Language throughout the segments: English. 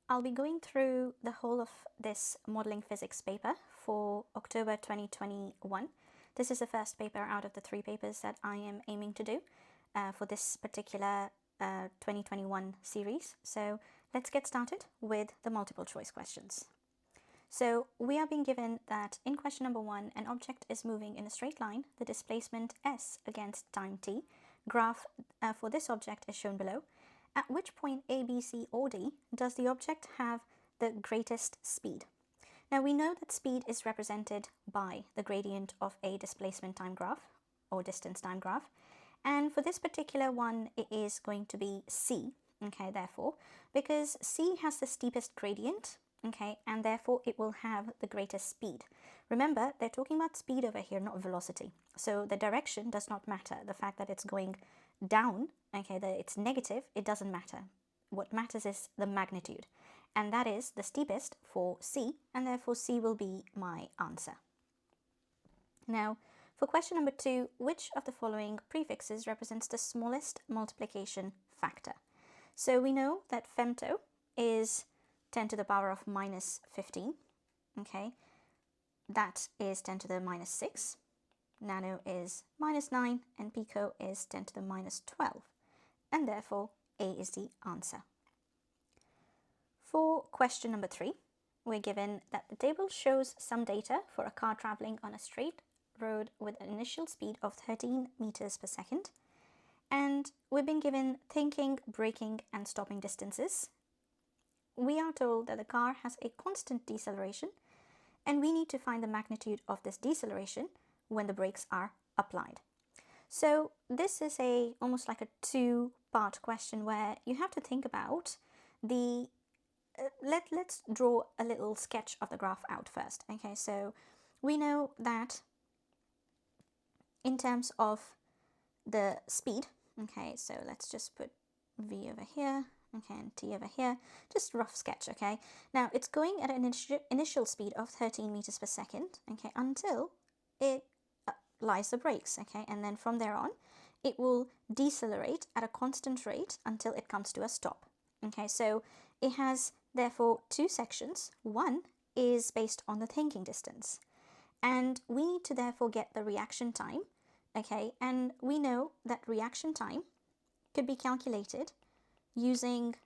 I'll be going through the whole of this modeling physics paper for October 2021. This is the first paper out of the 3 papers that I am aiming to do for this particular 2021 series. So let's get started with the multiple choice questions. So we are being given that in question number 1, an object is moving in a straight line, the displacement s against time t. Graph for this object is shown below. At which point A, B, C or D does the object have the greatest speed? Now we know that speed is represented by the gradient of a displacement time graph or distance time graph, and for this particular one it is going to be C, okay, therefore, because C has the steepest gradient, okay, and therefore it will have the greatest speed. Remember, they're talking about speed over here, not velocity. So the direction does not matter. The fact that it's going down, okay, that it's negative, it doesn't matter. What matters is the magnitude, and that is the steepest for C, and therefore C will be my answer. Now, for question number 2, which of the following prefixes represents the smallest multiplication factor? So we know that femto is 10 to the power of minus 15, okay, that is 10 to the minus 6, nano is minus 9, and pico is 10 to the minus 12, and therefore A is the answer. For question number 3, we're given that the table shows some data for a car traveling on a straight road with an initial speed of 13 meters per second, and we've been given thinking, braking, and stopping distances. We are told that the car has a constant deceleration, and we need to find the magnitude of this deceleration when the brakes are applied. So this is almost like a 2-part question where you have to think about the let's draw a little sketch of the graph out first. Okay, so we know that in terms of the speed, okay, so let's just put V over here, okay, and T over here, just rough sketch, okay. Now it's going at an initial speed of 13 meters per second, okay, until it applies the brakes, okay, and then from there on it will decelerate at a constant rate until it comes to a stop. Okay, so it has therefore 2 sections. One is based on the thinking distance, and we need to therefore get the reaction time, okay, and we know that reaction time could be calculated using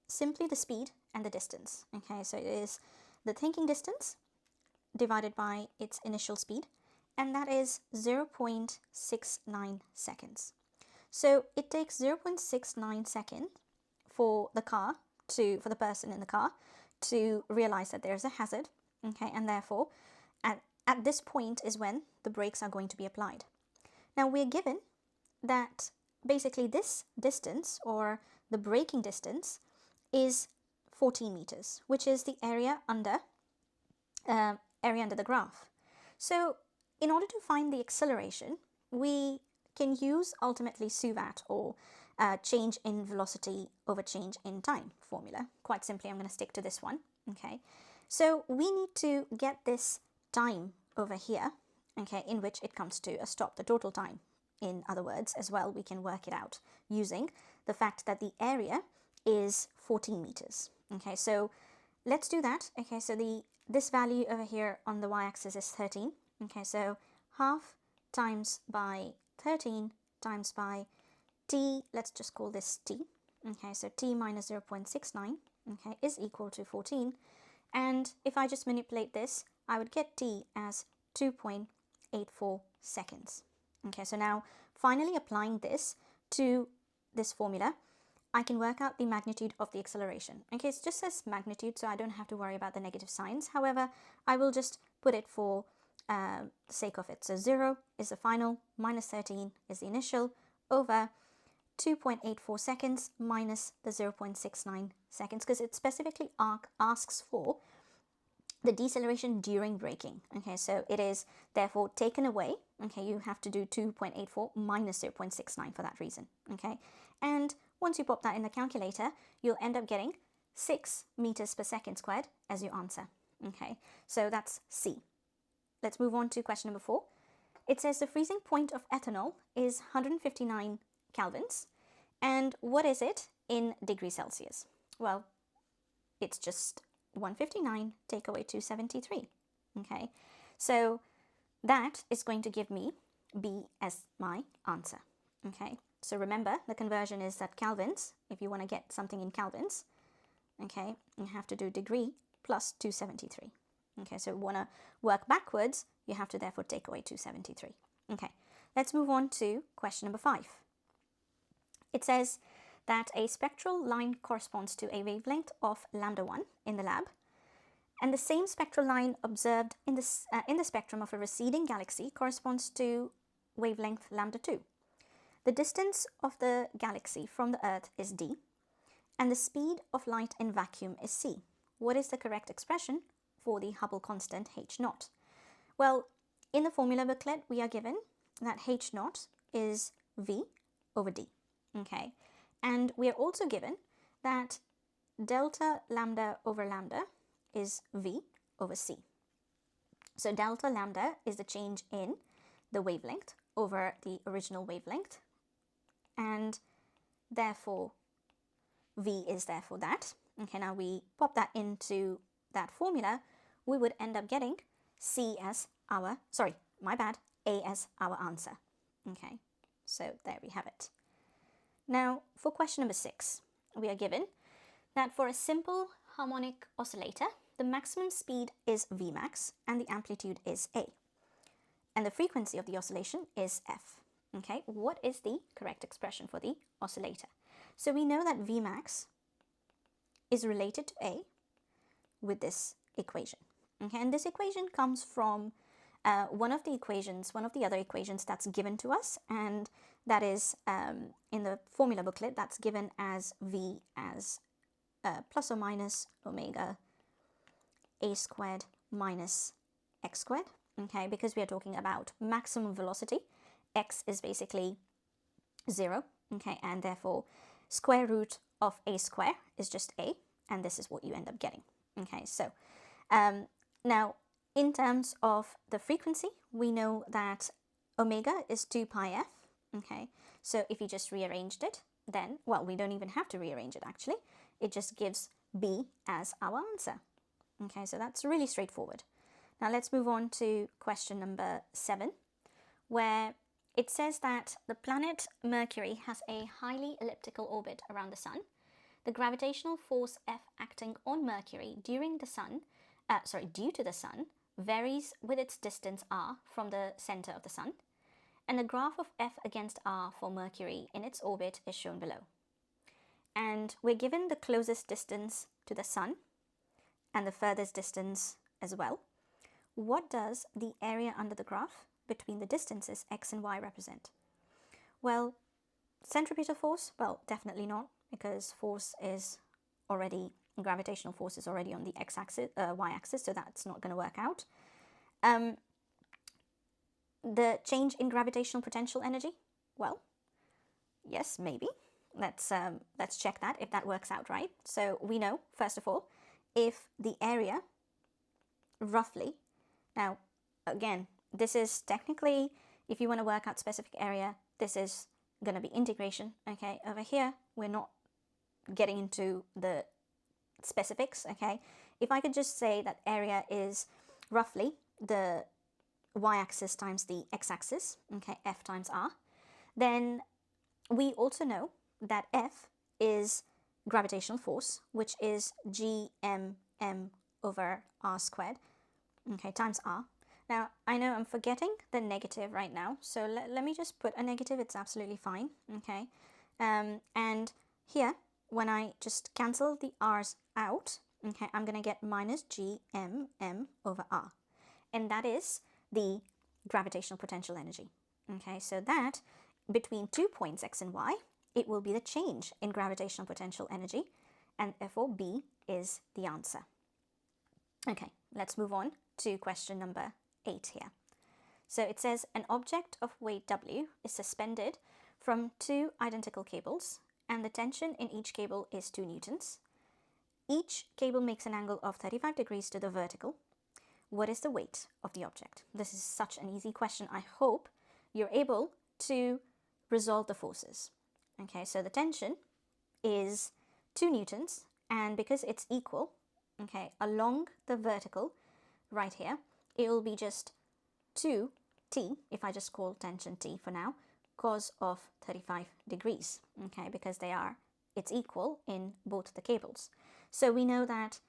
simply the speed and the distance, okay, so it is the thinking distance divided by its initial speed, and that is 0.69 seconds. So it takes 0.69 seconds for the person in the car to realize that there's a hazard, okay, and therefore at this point is when the brakes are going to be applied. Now we're given that basically this distance, or the braking distance, is 14 meters, which is the area under the graph. So in order to find the acceleration, we can use ultimately SUVAT, or change in velocity over change in time formula. Quite simply, I'm going to stick to this one, okay. So we need to get this time over here, okay, in which it comes to a stop, the total time. In other words, as well, we can work it out using the fact that the area is 14 meters. Okay, so let's do that. Okay, so this value over here on the y-axis is 13. Okay, so half times by 13 times by t, let's just call this t. Okay, so t minus 0.69, okay, is equal to 14. And if I just manipulate this, I would get t as 2.84 seconds. Okay, so now finally applying this to this formula, I can work out the magnitude of the acceleration. Okay, it just says magnitude, so I don't have to worry about the negative signs. However, I will just put it for the sake of it. So 0 is the final, minus 13 is the initial, over 2.84 seconds minus the 0.69 seconds, because it specifically asks for the deceleration during braking. Okay, so it is therefore taken away. Okay, you have to do 2.84 minus 0.69 for that reason. Okay, and once you pop that in the calculator, you'll end up getting 6 meters per second squared as your answer. Okay, so that's C. Let's move on to question number 4. It says the freezing point of ethanol is 159 kelvins, and what is it in degrees Celsius? Well, it's just 159 take away 273. Okay, so that is going to give me B as my answer. Okay, so remember the conversion is that Kelvins. If you want to get something in Kelvins, okay, you have to do degree plus 273. Okay, so want to work backwards, you have to therefore take away 273. Okay, let's move on to question number 5. It says that a spectral line corresponds to a wavelength of lambda1 in the lab, and the same spectral line observed in the spectrum of a receding galaxy corresponds to wavelength lambda2. The distance of the galaxy from the Earth is d, and the speed of light in vacuum is c. What is the correct expression for the Hubble constant h0? Well, in the formula booklet, we are given that h0 is v over d. Okay, and we are also given that delta lambda over lambda is v over c. So delta lambda is the change in the wavelength over the original wavelength, and therefore v is therefore that. Okay, now we pop that into that formula, we would end up getting C as our, sorry, my bad, A as our answer. Okay, so there we have it. Now for question number 6, we are given that for a simple harmonic oscillator, the maximum speed is Vmax and the amplitude is A, and the frequency of the oscillation is F. Okay, what is the correct expression for the oscillator? So we know that Vmax is related to A with this equation. Okay, and this equation comes from one of the other equations that's given to us, and that is in the formula booklet, that's given as V as plus or minus omega A squared minus x squared. Okay, because we are talking about maximum velocity, x is basically 0. Okay, and therefore square root of a square is just a, and this is what you end up getting. Okay, so now in terms of the frequency, we know that omega is 2 pi f. Okay, so if you just rearranged it, then, well, we don't even have to rearrange it actually, it just gives B as our answer. Okay, so that's really straightforward. Now let's move on to question number 7, where it says that the planet Mercury has a highly elliptical orbit around the Sun. The gravitational force F acting on Mercury due to the Sun varies with its distance r from the center of the Sun, and the graph of F against r for Mercury in its orbit is shown below. And we're given the closest distance to the Sun and the furthest distance as well. What does the area under the graph between the distances x and y represent? Well, centripetal force? Well, definitely not, because gravitational force is already on the x-axis, y-axis, so that's not going to work out. The change in gravitational potential energy? Well, yes, maybe. Let's check that, if that works out right. So we know, first of all, if the area roughly, now again, this is technically, if you want to work out specific area, this is going to be integration. Okay, over here we're not getting into the specifics. Okay, if I could just say that area is roughly the y-axis times the x-axis, okay, F times r, then we also know that F is gravitational force, which is gmm over r squared, okay, times r. Now, I know I'm forgetting the negative right now, so let me just put a negative, it's absolutely fine, okay? And here, when I just cancel the r's out, okay, I'm going to get minus gmm over r, and that is the gravitational potential energy, okay? So that, between 2 points x and y, it will be the change in gravitational potential energy, and therefore B is the answer. Okay, let's move on to question number 8 here. So it says an object of weight W is suspended from 2 identical cables, and the tension in each cable is 2 newtons. Each cable makes an angle of 35 degrees to the vertical. What is the weight of the object? This is such an easy question. I hope you're able to resolve the forces. Okay, so the tension is 2 newtons and because it's equal, okay, along the vertical right here, it will be just 2t, if I just call tension T for now, cos of 35 degrees, okay, because it's equal in both the cables. So we know that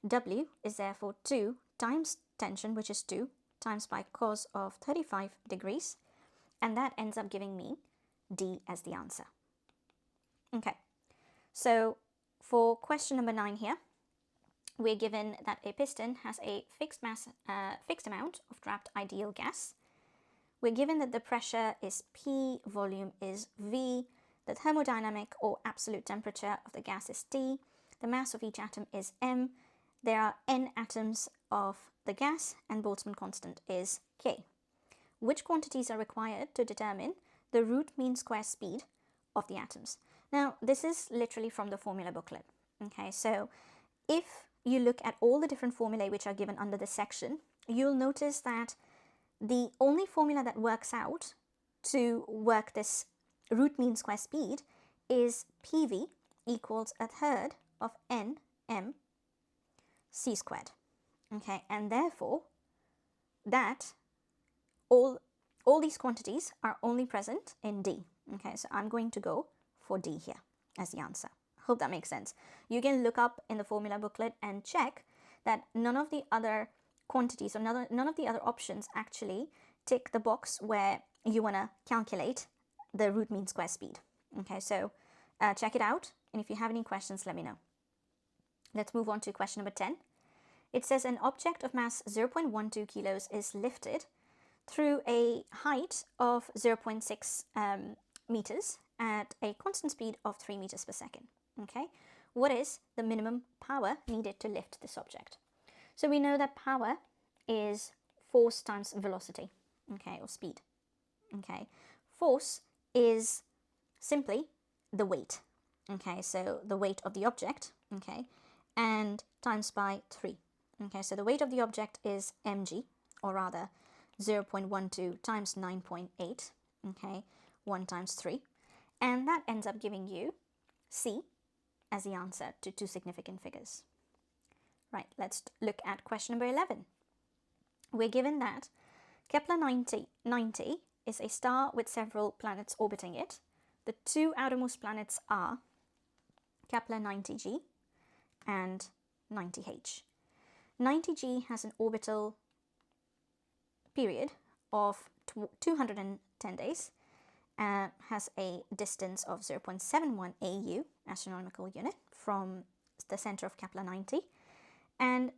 W is therefore 2 times tension, which is 2, times by cos of 35 degrees, and that ends up giving me D as the answer. Okay, so for question number 9 here, we're given that a piston has a fixed amount of trapped ideal gas. We're given that the pressure is P, volume is V, the thermodynamic or absolute temperature of the gas is T, the mass of each atom is M, there are N atoms of the gas, and Boltzmann constant is K. Which quantities are required to determine the root mean square speed of the atoms? Now, this is literally from the formula booklet. Okay, so if you look at all the different formulae which are given under this section, you'll notice that the only formula that works out to work this root mean square speed is PV equals a third of NM C squared. Okay, and therefore that all these quantities are only present in D. Okay, so I'm going to go for D here as the answer. Hope that makes sense. You can look up in the formula booklet and check that none of the other quantities or none of the other options actually tick the box where you want to calculate the root mean square speed. Okay, so check it out, and if you have any questions, let me know. Let's move on to question number 10. It says an object of mass 0.12 kilos is lifted through a height of 0.6 meters at a constant speed of 3 meters per second. Okay, what is the minimum power needed to lift this object? So we know that power is force times velocity, okay, or speed. Okay, force is simply the weight. Okay, so the weight of the object, okay, and times by 3. Okay, so the weight of the object is mg, or rather 0.12 times 9.8, okay, 1 times 3, and that ends up giving you C as the answer to two significant figures. Right, let's look at question number 11. We're given that Kepler 90 is a star with several planets orbiting it. The two outermost planets are Kepler 90g and 90h. 90g has an orbital period of 210 days, has a distance of 0.71 AU, astronomical unit, from the center of Kepler 90, and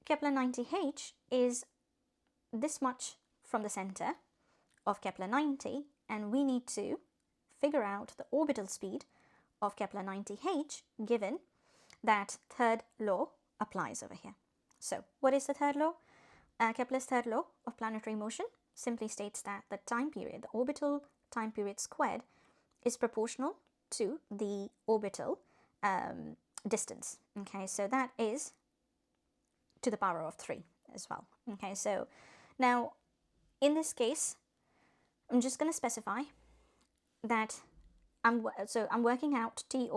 Kepler 90h is this much from the center of Kepler 90, and we need to figure out the orbital speed of Kepler 90h given that third law applies over here. So what is the third law? Kepler's third law of planetary motion simply states that the time period, the orbital time period squared, is proportional to the orbital distance. Okay, so that is to the power of 3 as well. Okay, so now in this case, I'm just going to specify that I'm working out the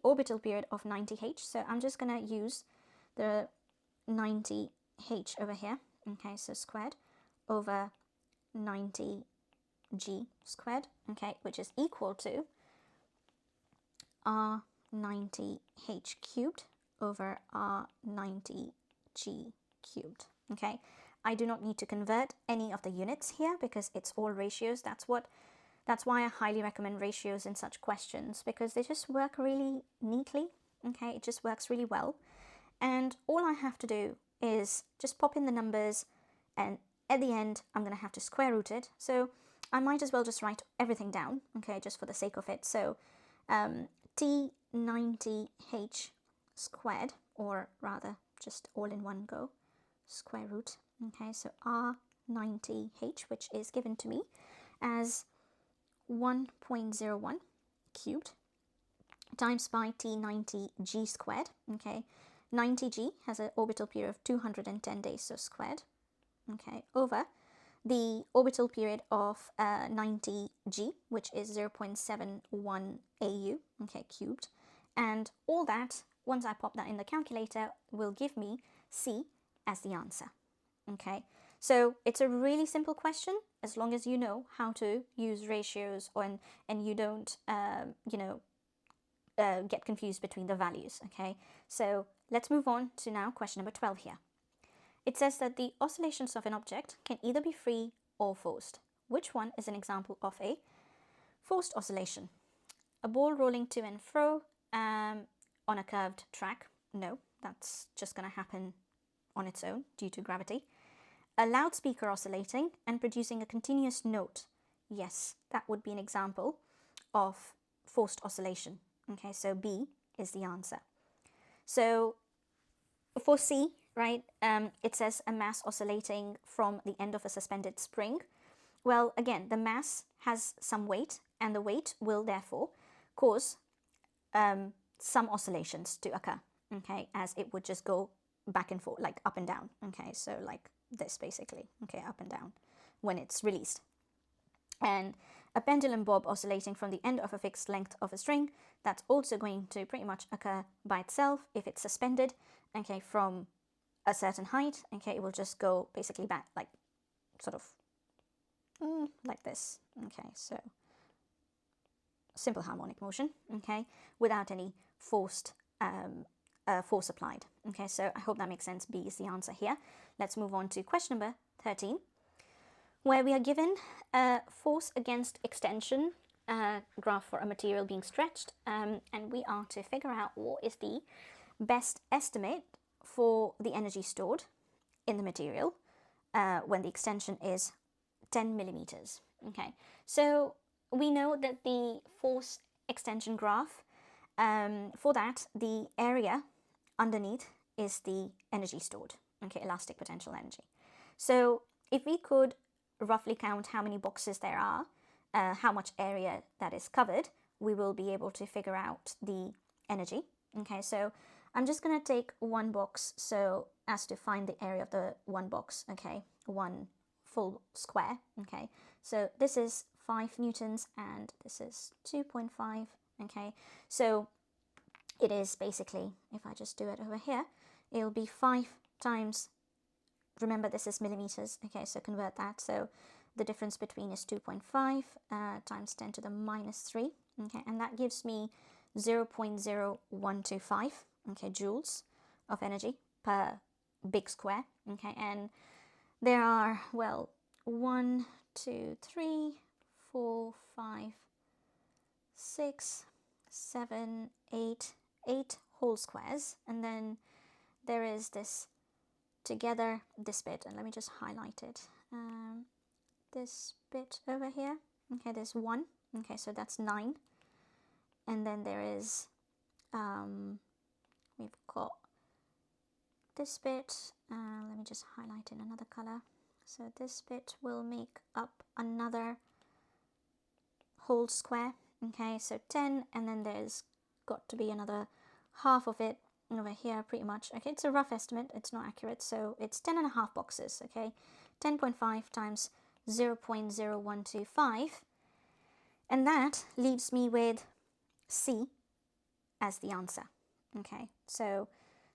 orbital period of 90h. So I'm just going to use the 90h over here. Okay, so squared over 90g squared. Okay, which is equal to r90h cubed over r90g cubed. Okay, I do not need to convert any of the units here because it's all ratios. That's why I highly recommend ratios in such questions, because they just work really neatly. Okay, it just works really well, and all I have to do is just pop in the numbers, and at the end I'm going to have to square root it. So I might as well just write everything down, okay, just for the sake of it. So T90h squared, or rather just all in one go, square root. Okay, so R90h, which is given to me as 1.01 cubed, times by T90g squared. Okay, 90g has an orbital period of 210 days, so squared. Okay, over the orbital period of 90g, which is 0.71 AU, okay, cubed, and all that once I pop that in the calculator, will give me C as the answer. Okay, so it's a really simple question as long as you know how to use ratios and you don't, get confused between the values. Okay, so let's move on to now question number 12 here. It says that the oscillations of an object can either be free or forced. Which one is an example of a forced oscillation? A ball rolling to and fro on a curved track? No, that's just going to happen on its own due to gravity. A loudspeaker oscillating and producing a continuous note? Yes, that would be an example of forced oscillation. Okay, so B is the answer. So for C, right, it says a mass oscillating from the end of a suspended spring. Well, again, the mass has some weight, and the weight will therefore cause some oscillations to occur, okay, as it would just go back and forth, like up and down, okay, so like this basically, okay, up and down when it's released. And a pendulum bob oscillating from the end of a fixed length of a string, that's also going to pretty much occur by itself if it's suspended, okay, from a certain height, okay, it will just go basically back, like sort of like this, okay, so simple harmonic motion, okay, without any forced force applied. Okay, so I hope that makes sense. B is the answer here. Let's move on to question number 13, where we are given a force against extension graph for a material being stretched, and we are to figure out what is the best estimate for the energy stored in the material when the extension is 10 millimeters. Okay, so we know that the force extension graph, for that, the area underneath is the energy stored, okay, elastic potential energy. So if we could roughly count how many boxes there are, how much area that is covered, we will be able to figure out the energy. Okay, so I'm just going to take one box so as to find the area of the one box, okay, one full square. Okay, so this is 5 newtons and this is 2.5. Okay, so it is basically, if I just do it over here, it'll be 5 times, remember this is millimeters, okay, so convert that, so the difference between is 2.5 times 10 to the minus 3, okay, and that gives me 0.0125, okay, joules of energy per big square, okay, and there are, well, 1, 2, 3, 4, 5, 6, 7, 8 whole squares, and then there is this together, this bit, and let me just highlight it, this bit over here, okay, there's 1, okay, so that's 9, and then there is, we've got this bit, let me just highlight in another color, so this bit will make up another whole square, okay, so 10, and then there's got to be another half of it over here pretty much, okay, it's a rough estimate, it's not accurate, so it's 10.5 boxes, okay, 10.5 times 0.0125, and that leaves me with C as the answer, okay, so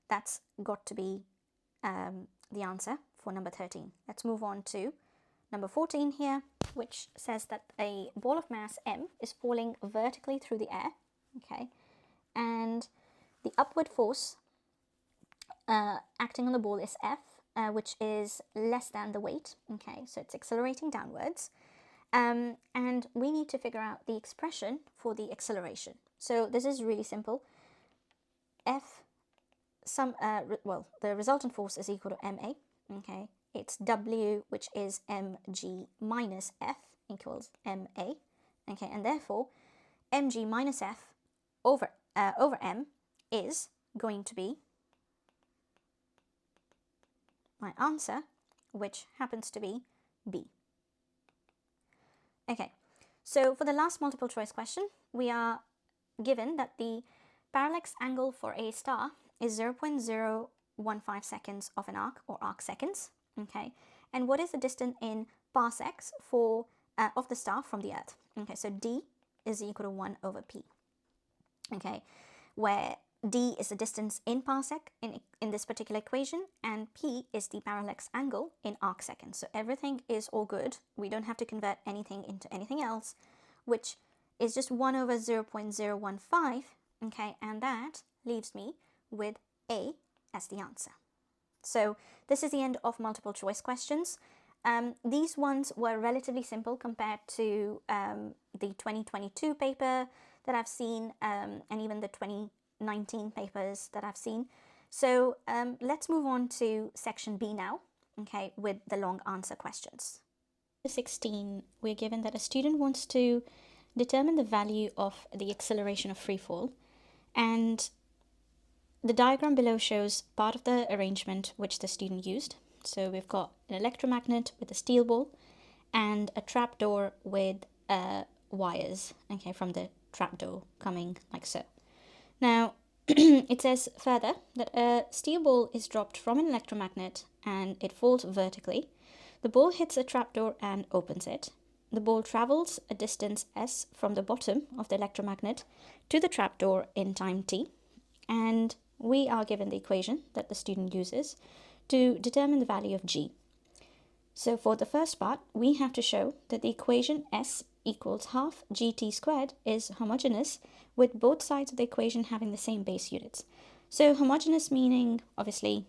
that's got to be the answer for number 13. Let's move on to number 14 here, which says that a ball of mass m is falling vertically through the air, okay, and the upward force acting on the ball is F, which is less than the weight, okay, so it's accelerating downwards, and we need to figure out the expression for the acceleration. So this is really simple. F, the resultant force is equal to ma, okay, it's W, which is mg minus F equals ma, okay, and therefore mg minus F over m is going to be my answer, which happens to be B. Okay, so for the last multiple choice question, we are given that the parallax angle for a star is 0.015 seconds of an arc, or arc seconds, okay, and what is the distance in parsecs for of the star from the Earth? Okay, so D is equal to 1 over P, okay, where d is the distance in parsec in this particular equation, and p is the parallax angle in arc seconds. So everything is all good. We don't have to convert anything into anything else, which is just 1 over 0.015, okay, and that leaves me with A as the answer. So this is the end of multiple choice questions. These ones were relatively simple compared to the 2022 paper that I've seen, and even the 2019 papers that I've seen. So let's move on to section B now, okay, with the long answer questions. 16, we're given that a student wants to determine the value of the acceleration of free fall, and the diagram below shows part of the arrangement which the student used. So we've got an electromagnet with a steel ball and a trapdoor with wires, okay, from the trapdoor coming like so. Now, it says further that a steel ball is dropped from an electromagnet and it falls vertically. The ball hits a trapdoor and opens it. The ball travels a distance s from the bottom of the electromagnet to the trapdoor in time t, and we are given the equation that the student uses to determine the value of g. So for the first part, we have to show that the equation s equals half gt squared is homogeneous, with both sides of the equation having the same base units. So homogeneous meaning obviously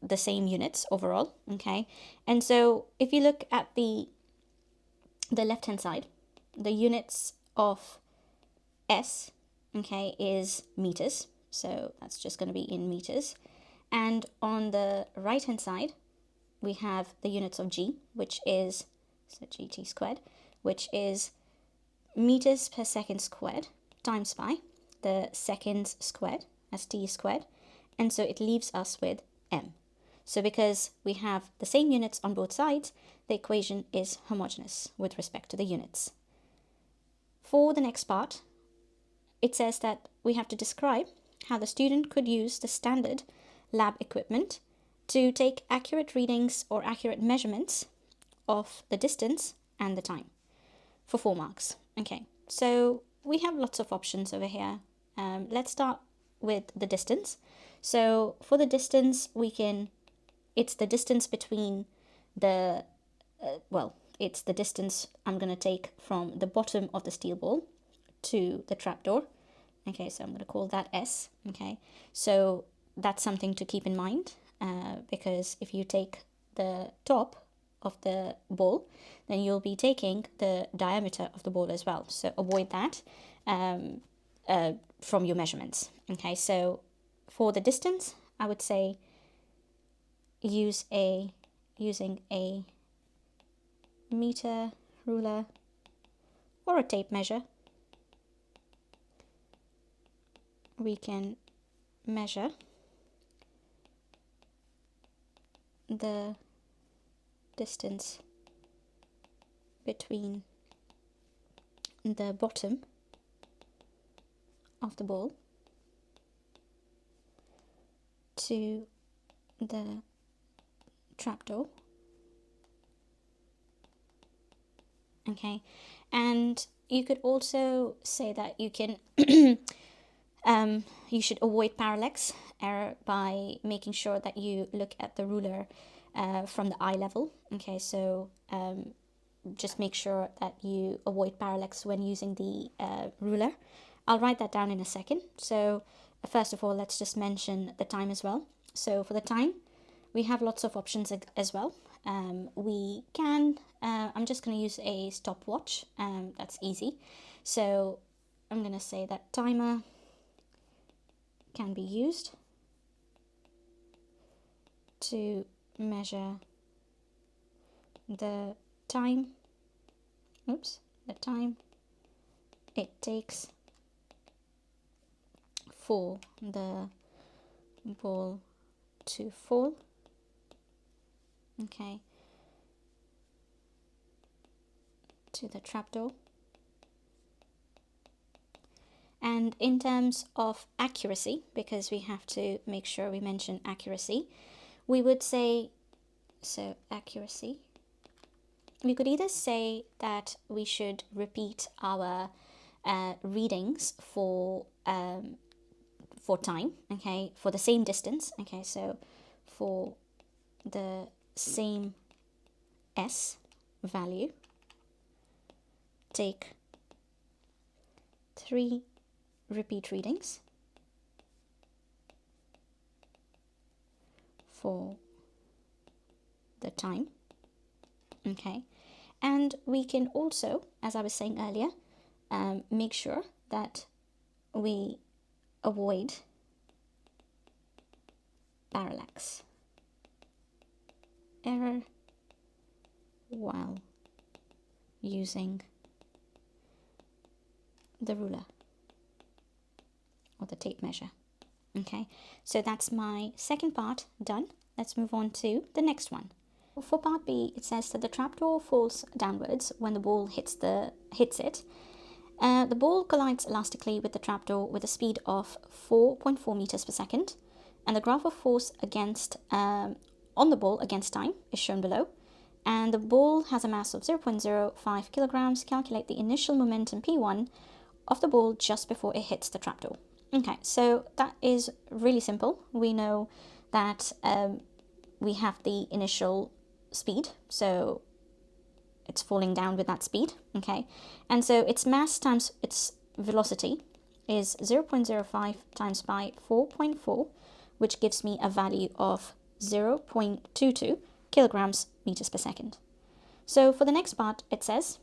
the same units overall, okay? And so if you look at the left hand side, the units of s, okay, is meters. So that's just going to be in meters. And on the right hand side, we have the units of g, which is, so gt squared, which is meters per second squared times pi, the seconds squared as t squared. And so it leaves us with m. So because we have the same units on both sides, the equation is homogeneous with respect to the units. For the next part, it says that we have to describe how the student could use the standard lab equipment to take accurate readings or accurate measurements of the distance and the time for 4 marks. Okay, so we have lots of options over here. Let's start with the distance. So for the distance, it's the distance between the, it's the distance I'm going to take from the bottom of the steel ball to the trapdoor. Okay, so I'm going to call that S. Okay, so that's something to keep in mind, because if you take the top of the ball, then you'll be taking the diameter of the ball as well. So avoid that from your measurements. Okay, so for the distance, I would say using a meter ruler or a tape measure, we can measure the distance between the bottom of the ball to the trapdoor. Okay, and you could also say that you can you should avoid parallax error by making sure that you look at the ruler from the eye level. Okay, so just make sure that you avoid parallax when using the ruler. I'll write that down in a second. So first of all, let's just mention the time as well. So for the time, we have lots of options as well. We can, I'm just going to use a stopwatch. That's easy. So I'm going to say that timer can be used to measure the time, the time it takes for the ball to fall. Okay, to the trapdoor. And in terms of accuracy, because we have to make sure we mention accuracy, we would say, so accuracy, we could either say that we should repeat our readings for for time, okay, for the same distance, okay, so for the same S value, take 3 repeat readings for the time, okay, and we can also, as I was saying earlier, make sure that we avoid parallax error while using the ruler or the tape measure. Okay, so that's my second part done. Let's move on to the next one. For part B, it says that the trapdoor falls downwards when the ball hits it. The ball collides elastically with the trapdoor with a speed of 4.4 meters per second, and the graph of force against on the ball against time is shown below. And the ball has a mass of 0.05 kilograms. Calculate the initial momentum P1 of the ball just before it hits the trapdoor. Okay, so that is really simple. We know that we have the initial speed, so it's falling down with that speed, okay, and so its mass times its velocity is 0.05 times by 4.4, which gives me a value of 0.22 kilograms meters per second. So for the next part, it says,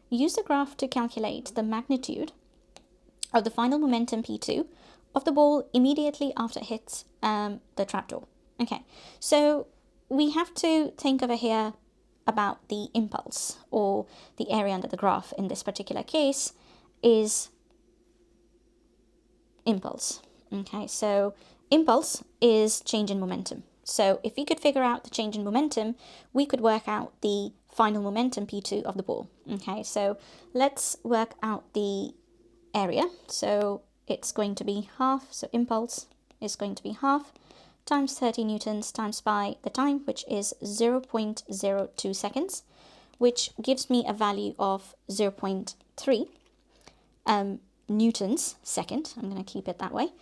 use the graph to calculate the magnitude of the final momentum P2 of the ball immediately after it hits the trapdoor. Okay, so we have to think over here about the impulse, or the area under the graph in this particular case is impulse. Okay, so impulse is change in momentum. So if we could figure out the change in momentum, we could work out the final momentum P2 of the ball. Okay, so let's work out the area. So it's going to be half, so impulse is going to be half times 30 newtons times by the time, which is 0.02 seconds, which gives me a value of 0.3 newtons second. I'm going to keep it that way.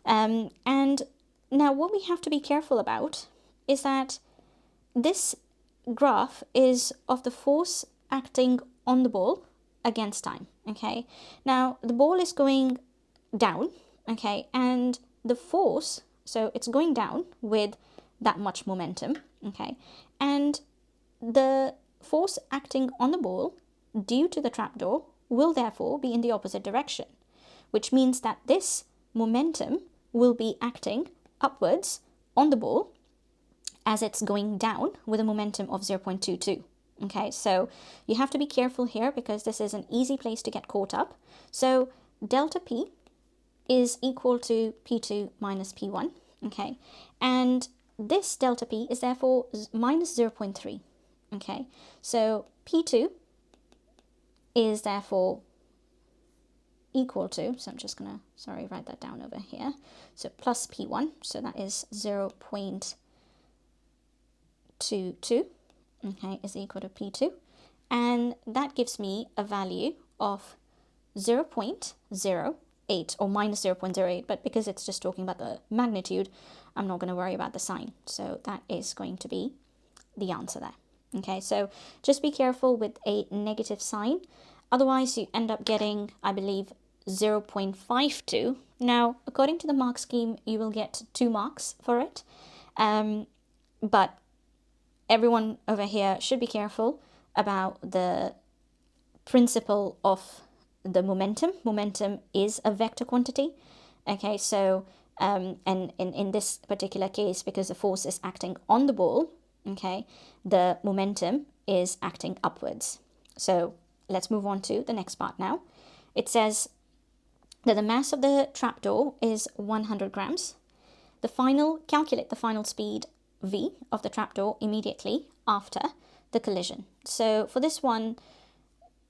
And now what we have to be careful about is that this graph is of the force acting on the ball against time, okay? Now, the ball is going down, okay, and the force, so it's going down with that much momentum, okay, and the force acting on the ball due to the trapdoor will therefore be in the opposite direction, which means that this momentum will be acting upwards on the ball as it's going down with a momentum of 0.22. Okay, so you have to be careful here because this is an easy place to get caught up. So delta P is equal to P2 minus P1, okay, and this delta P is therefore minus 0.3, okay, so P2 is therefore equal to, so I'm just gonna, write that down over here, so plus P1, so that is 0.22, okay, is equal to P2, and that gives me a value of 0.08 or minus 0.08, but because it's just talking about the magnitude, I'm not going to worry about the sign. So that is going to be the answer there. Okay, so just be careful with a negative sign. Otherwise, you end up getting, I believe, 0.52. Now, according to the mark scheme, you will get 2 marks for it. But everyone over here should be careful about the principle of the momentum. Momentum is a vector quantity. Okay, so and in this particular case, because the force is acting on the ball, okay, the momentum is acting upwards. So let's move on to the next part now. It says that the mass of the trapdoor is 100 grams. Calculate the final speed v of the trapdoor immediately after the collision. So for this one,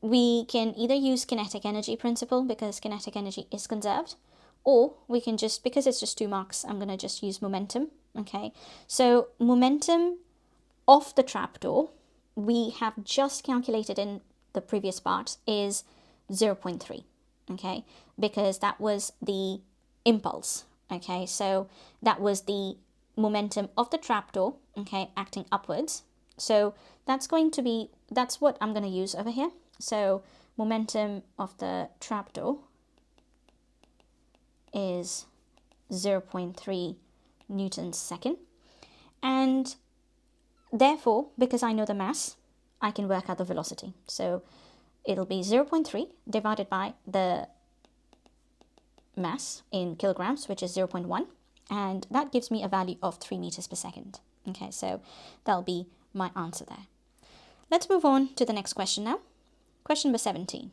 we can either use kinetic energy principle because kinetic energy is conserved, or we can just, because it's just 2 marks, I'm going to just use momentum, okay? So momentum of the trapdoor, we have just calculated in the previous part, is 0.3, okay? Because that was the impulse, Okay, so that was the momentum of the trapdoor, okay, acting upwards. So that's what I'm going to use over here. So momentum of the trapdoor is 0.3 newtons second. And therefore, because I know the mass, I can work out the velocity. So it'll be 0.3 divided by the mass in kilograms, which is 0.1. And that gives me a value of 3 meters per second. Okay, so that'll be my answer there. Let's move on to the next question now. Question number 17.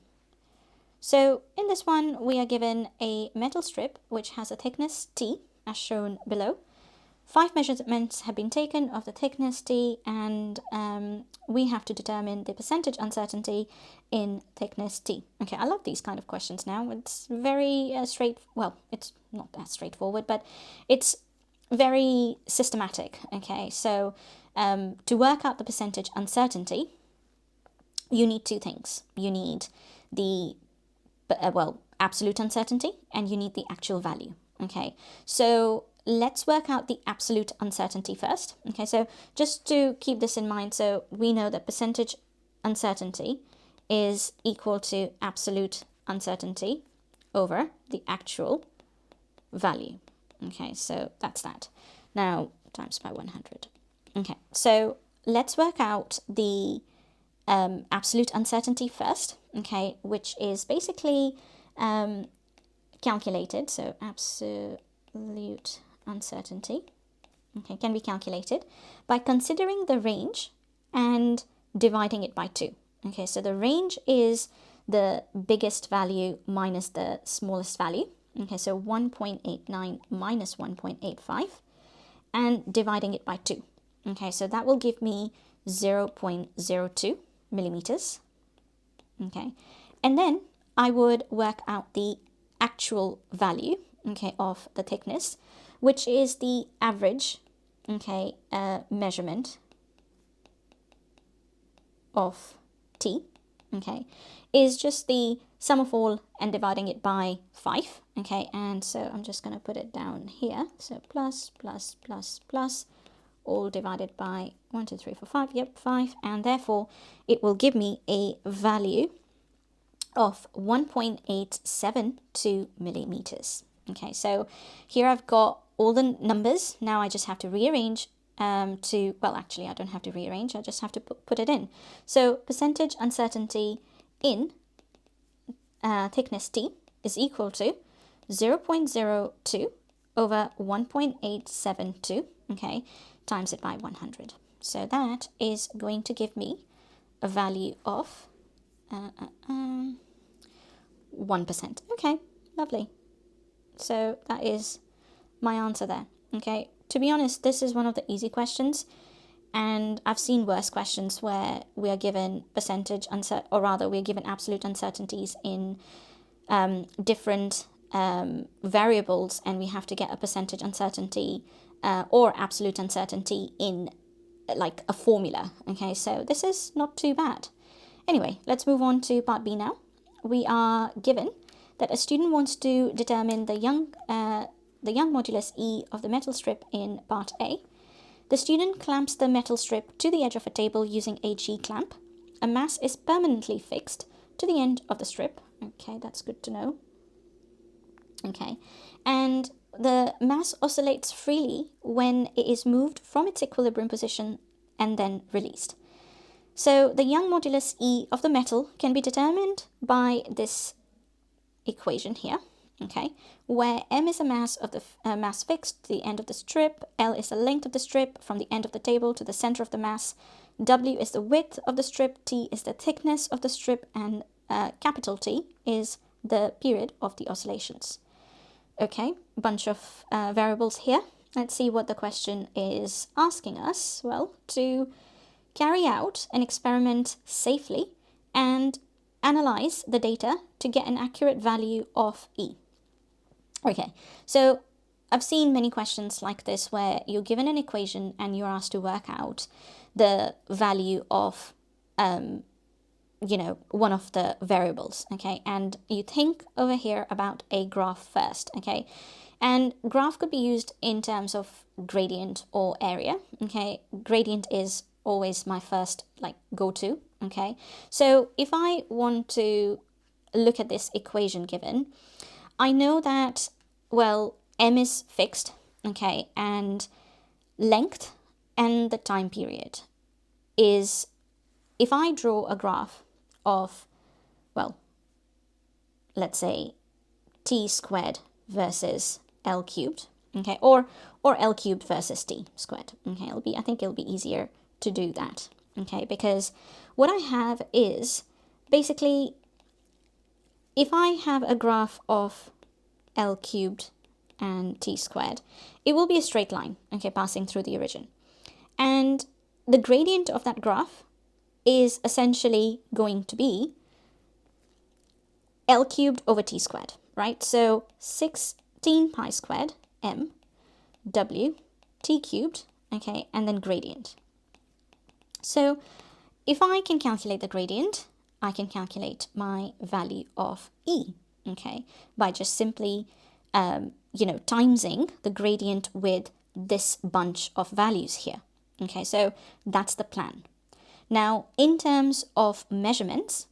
So in this one, we are given a metal strip which has a thickness T, as shown below. 5 measurements have been taken of the thickness T, and we have to determine the percentage uncertainty in thickness T. Okay, I love these kind of questions now. It's very well, it's not that straightforward, but it's very systematic. Okay, so to work out the percentage uncertainty, you need two things. You need the absolute uncertainty, and you need the actual value. Okay, so let's work out the absolute uncertainty first. Okay, so just to keep this in mind, so we know that percentage uncertainty is equal to absolute uncertainty over the actual value. Okay, so that's that. Now, times by 100. Okay, so let's work out the absolute uncertainty first, okay, which is basically calculated. So absolute uncertainty, okay, can be calculated by considering the range and dividing it by 2. Okay, so the range is the biggest value minus the smallest value. Okay, so 1.89 minus 1.85, and dividing it by 2. Okay, so that will give me 0.02 millimeters. Okay, and then I would work out the actual value, okay, of the thickness, which is the average, okay, measurement of T, okay, is just the sum of all and dividing it by 5, okay, and so I'm just going to put it down here. So plus, plus, plus, plus, all divided by 1, 2, 3, 4, 5, yep, 5, and therefore it will give me a value of 1.872 millimeters. Okay, so here I've got all the numbers. Now I just have to rearrange well, actually I don't have to rearrange, I just have to put it in. So percentage uncertainty in thickness T is equal to 0.02 over 1.872, okay, times it by 100. So that is going to give me a value of 1%. Okay, lovely. So that is my answer there. Okay, to be honest, this is one of the easy questions, and I've seen worse questions where we are given percentage or rather we're given absolute uncertainties in different variables, and we have to get a percentage uncertainty or absolute uncertainty in like a formula. Okay, so this is not too bad. Anyway, let's move on to part B now. We are given that a student wants to determine the Young modulus E of the metal strip in part A. The student clamps the metal strip to the edge of a table using a G-clamp. A mass is permanently fixed to the end of the strip. Okay, that's good to know. Okay, and the mass oscillates freely when it is moved from its equilibrium position and then released. So the Young modulus E of the metal can be determined by this equation here, okay, where m is the mass of the mass fixed to the end of the strip, L is the length of the strip from the end of the table to the center of the mass, W is the width of the strip, T is the thickness of the strip, and capital T is the period of the oscillations. Okay, bunch of variables here. Let's see what the question is asking us. Well, to carry out an experiment safely and analyze the data to get an accurate value of E. Okay, so I've seen many questions like this where you're given an equation and you're asked to work out the value of one of the variables, okay, and you think over here about a graph first, okay, And graph could be used in terms of gradient or area. Okay, gradient is always my first like go-to. Okay, so if I want to look at this equation given, I know that, well, m is fixed, okay, and length and the time period is, if I draw a graph of, well, let's say t squared versus L cubed, okay, or L cubed versus T squared, okay, I think it'll be easier to do that, okay, because what I have is basically, if I have a graph of L cubed and T squared, it will be a straight line, okay, passing through the origin. And the gradient of that graph is essentially going to be L cubed over T squared, right? So 16 pi squared m w t cubed, okay, and then gradient. So if I can calculate the gradient, I can calculate my value of E, okay, by just simply, timesing the gradient with this bunch of values here. Okay, so that's the plan. Now, in terms of measurements,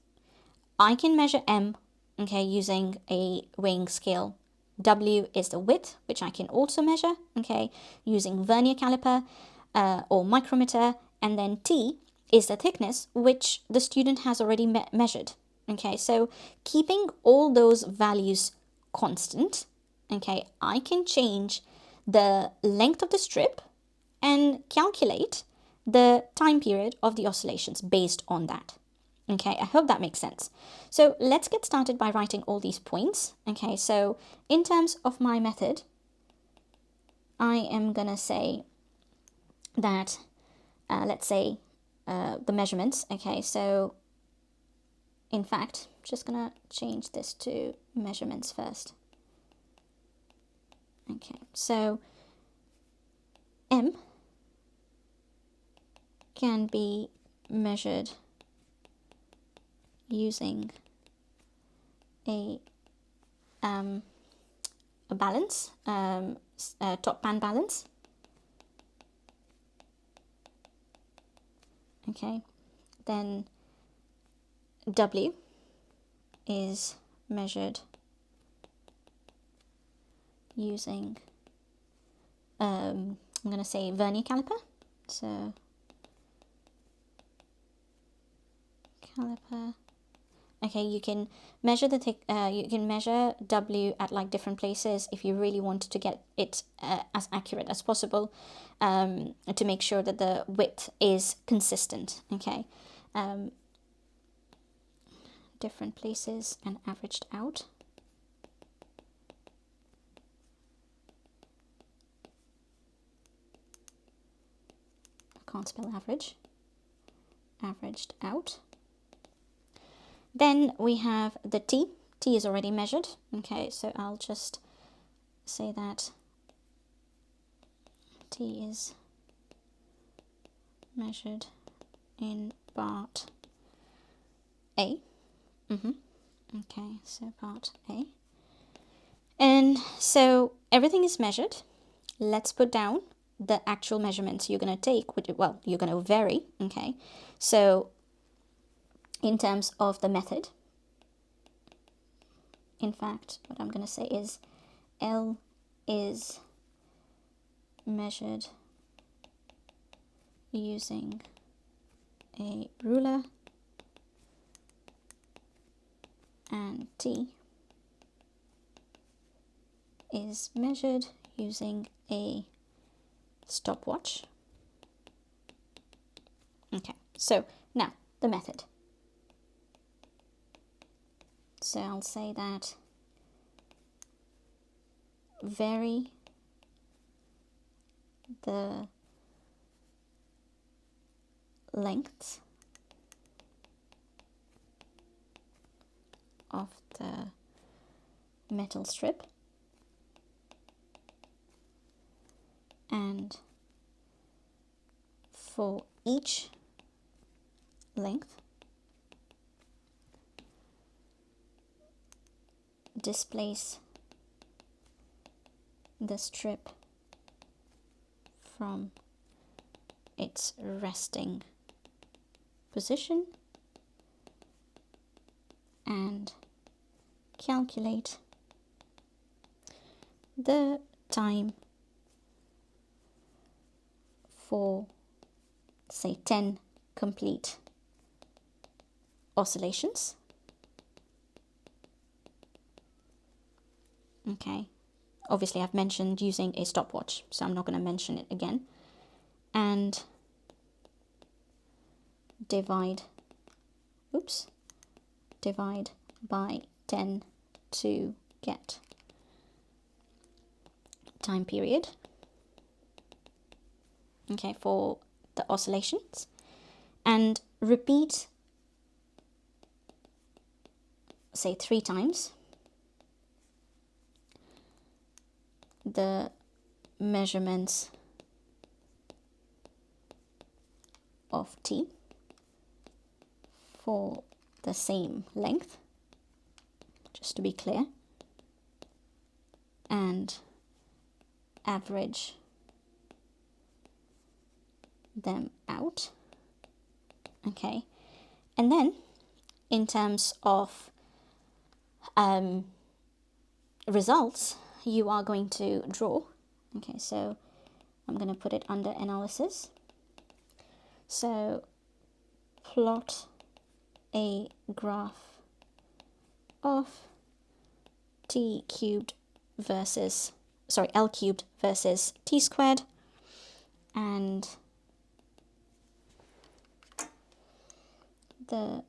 I can measure M, okay, using a weighing scale. W is the width, which I can also measure, okay, using vernier caliper or micrometer, and then T is the thickness, which the student has already measured, okay. So keeping all those values constant, okay, I can change the length of the strip and calculate the time period of the oscillations based on that. Okay, I hope that makes sense. So let's get started by writing all these points. Okay, so in terms of my method, I am gonna say that, let's say the measurements. Okay, so in fact, just gonna change this to measurements first. Okay, so M can be measured using a balance, top band balance. Okay, then W is measured using, I'm going to say vernier caliper. So caliper. Okay, you can measure you can measure W at like different places if you really want to get it as accurate as possible, to make sure that the width is consistent. Okay, different places and averaged out. I can't spell average. Averaged out. Then we have the T. T is already measured. Okay, so I'll just say that T is measured in part A. Okay, so part A. And so everything is measured. Let's put down the actual measurements you're going to take, well, you're going to vary. Okay, so in terms of the method, in fact, what I'm going to say is L is measured using a ruler and T is measured using a stopwatch. Okay, so now the method. So I'll say that vary the length of the metal strip and for each length displace the strip from its resting position and calculate the time for, say, 10 complete oscillations. Okay, obviously I've mentioned using a stopwatch, so I'm not going to mention it again. And divide by 10 to get time period, okay, for the oscillations, and repeat, say, 3 times the measurements of t for the same length, just to be clear, and average them out. Okay, and then in terms of results, you are going to draw. Okay, so I'm going to put it under analysis. So plot a graph of L cubed versus t squared, and the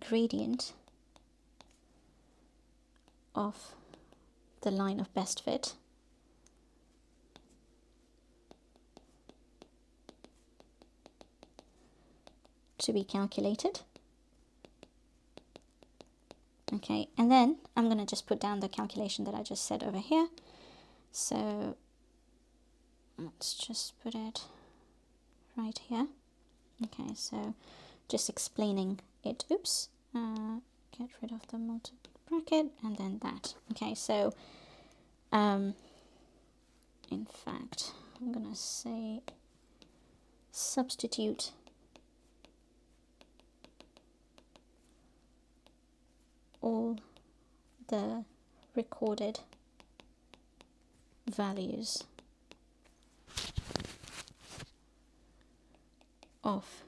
gradient of the line of best fit to be calculated. Okay, and then I'm going to just put down the calculation that I just said over here. So let's just put it right here. Okay, so just explaining it. Oops, get rid of the multiple bracket and then that. Okay, so in fact, I'm gonna say substitute all the recorded values of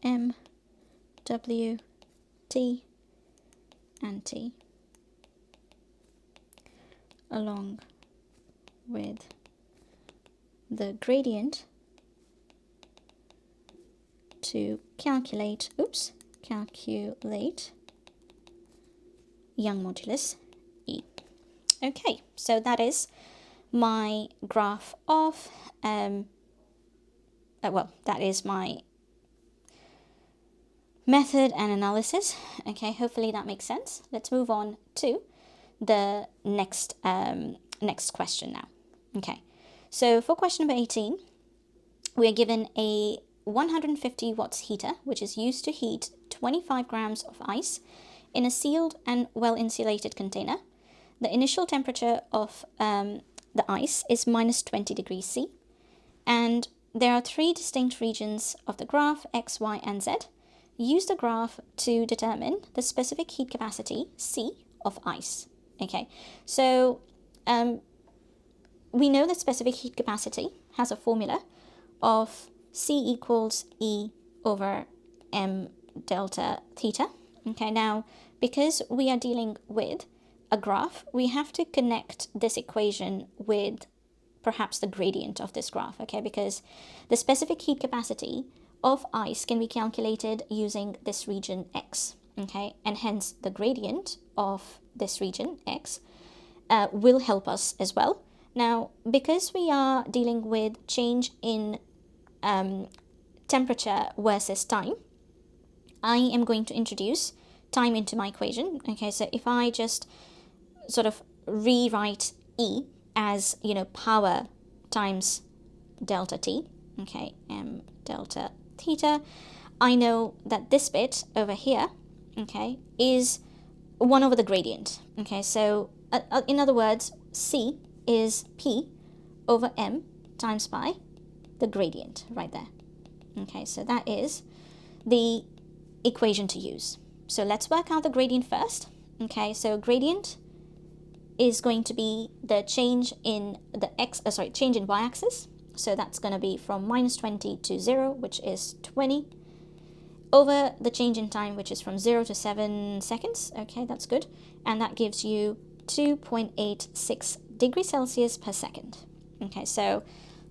M, W, T, and T, along with the gradient to calculate Young modulus E. Okay, so that is my graph of, that is my method and analysis. Okay, hopefully that makes sense. Let's move on to the next question now. Okay, so for question number 18, we are given a 150 watts heater, which is used to heat 25 grams of ice in a sealed and well-insulated container. The initial temperature of the ice is minus 20 degrees C, and there are 3 distinct regions of the graph, X, Y, and Z. Use the graph to determine the specific heat capacity, C, of ice. Okay, so we know that specific heat capacity has a formula of C equals E over M delta theta. Okay, now because we are dealing with a graph, we have to connect this equation with perhaps the gradient of this graph, okay, because the specific heat capacity of ice can be calculated using this region X, okay, and hence the gradient of this region X will help us as well. Now, because we are dealing with change in temperature versus time, I am going to introduce time into my equation. Okay, so if I just sort of rewrite E as, you know, power times delta T, okay, M delta theta, I know that this bit over here, okay, is 1 over the gradient. Okay, so in other words, C is P over M times by the gradient right there. Okay, so that is the equation to use. So let's work out the gradient first. Okay, so gradient is going to be the change in the change in y-axis. So that's going to be from -20 to 0, which is 20, over the change in time, which is from 0 to 7 seconds. Okay, that's good. And that gives you 2.86 degrees Celsius per second. Okay, so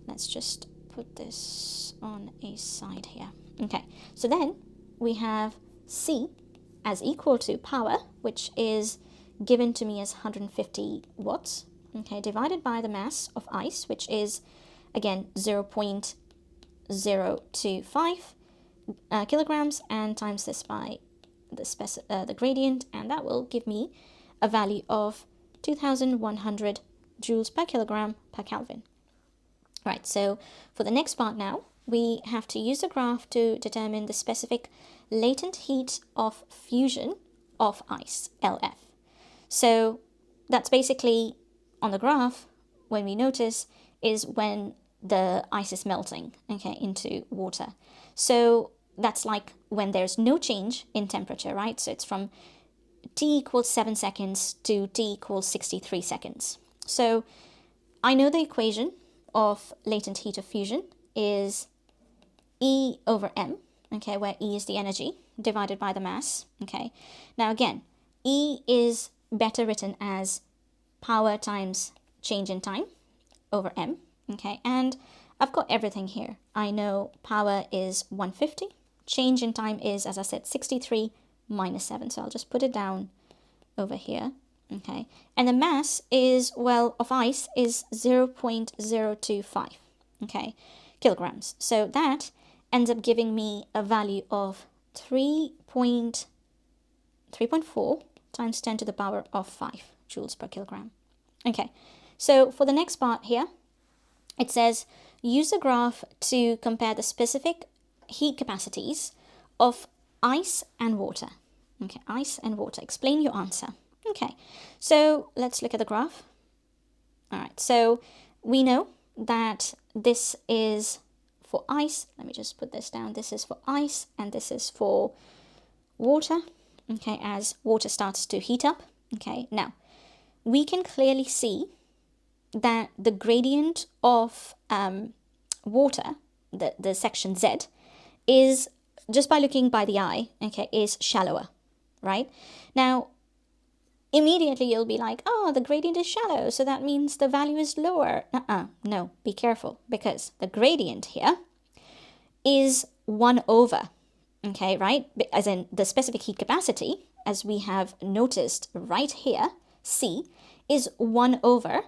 let's just put this on a side here. Okay, so then we have C as equal to power, which is given to me as 150 watts, okay, divided by the mass of ice, which is, again, 0.025 kilograms, and times this by the gradient, and that will give me a value of 2,100 joules per kilogram per Kelvin. Right, so for the next part now, we have to use a graph to determine the specific latent heat of fusion of ice, LF. So that's basically on the graph, when we notice, is when the ice is melting, okay, into water. So that's like when there's no change in temperature, right? So it's from T equals 7 seconds to T equals 63 seconds. So I know the equation of latent heat of fusion is E over M, okay, where E is the energy divided by the mass, okay. Now again, E is better written as power times change in time over M, okay, and I've got everything here. I know power is 150, change in time is, as I said, 63 minus 7, so I'll just put it down over here, okay, and the mass is, well, of ice is 0.025, okay, kilograms. So that ends up giving me a value of 3.4 times 10 to the power of 5 joules per kilogram. Okay, so for the next part here, it says use a graph to compare the specific heat capacities of ice and water. Okay, ice and water. Explain your answer. Okay, so let's look at the graph. All right, so we know that this is for ice. Let me just put this down. This is for ice and this is for water. Okay, as water starts to heat up. Okay, now we can clearly see that the gradient of water, the section Z, is, just by looking by the eye, okay, is shallower, right? Now, immediately you'll be like, oh, the gradient is shallow, so that means the value is lower. No, be careful, because the gradient here is 1 over, okay, right? As in the specific heat capacity, as we have noticed right here, C, is 1 over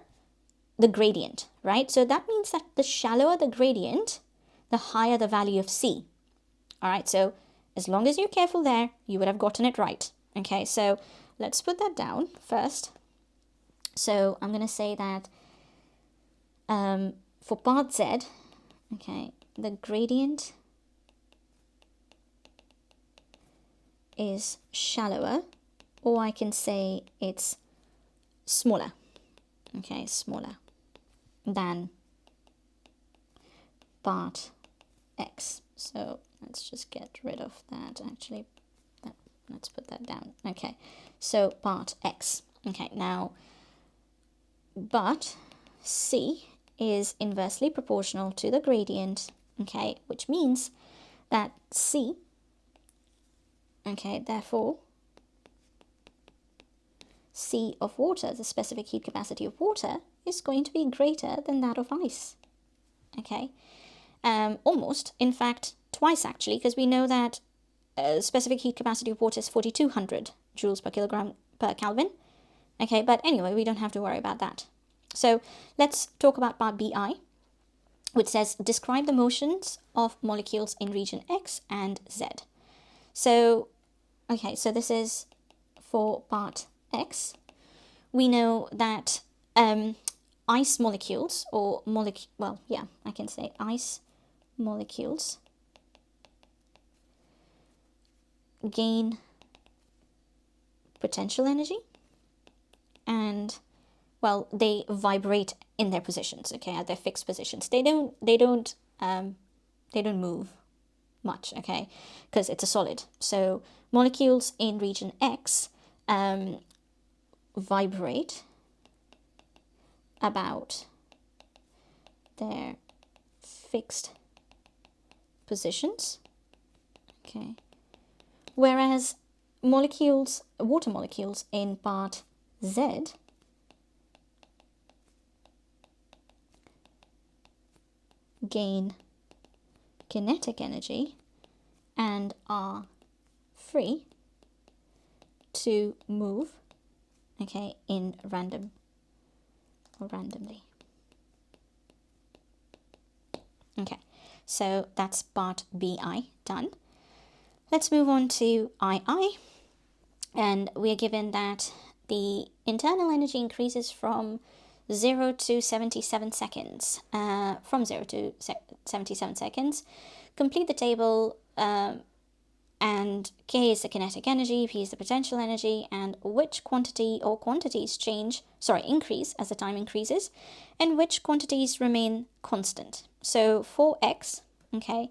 the gradient, right? So that means that the shallower the gradient, the higher the value of C. All right, so as long as you're careful there, you would have gotten it right. Okay, so let's put that down first. So I'm going to say that for part Z, okay, the gradient is shallower, or I can say it's smaller, okay, smaller than part X. So let's just get rid of that, actually. Let's put that down. Okay, so part X. Okay, now, but C is inversely proportional to the gradient, okay, which means that C, okay, therefore, C of water, the specific heat capacity of water, is going to be greater than that of ice, okay? Almost, in fact, twice actually, because we know that specific heat capacity of water is 4,200 joules per kilogram per Kelvin. Okay, but anyway, we don't have to worry about that. So let's talk about part BI, which says describe the motions of molecules in region X and Z. So, okay, so this is for part X. We know that ice molecules, or well, yeah, I can say ice molecules gain potential energy, and well, they vibrate in their positions, okay, at their fixed positions. They don't move much, okay, because it's a solid. So molecules in region X vibrate about their fixed positions, okay, whereas water molecules in part Z gain kinetic energy and are free to move, okay, in randomly. Okay, so that's part BI done. Let's move on to II, and we are given that the internal energy increases from 0 to 77 seconds. From 0 to 77 seconds. Complete the table, and K is the kinetic energy, P is the potential energy, and which quantity or quantities increase as the time increases, and which quantities remain constant. So for X, okay,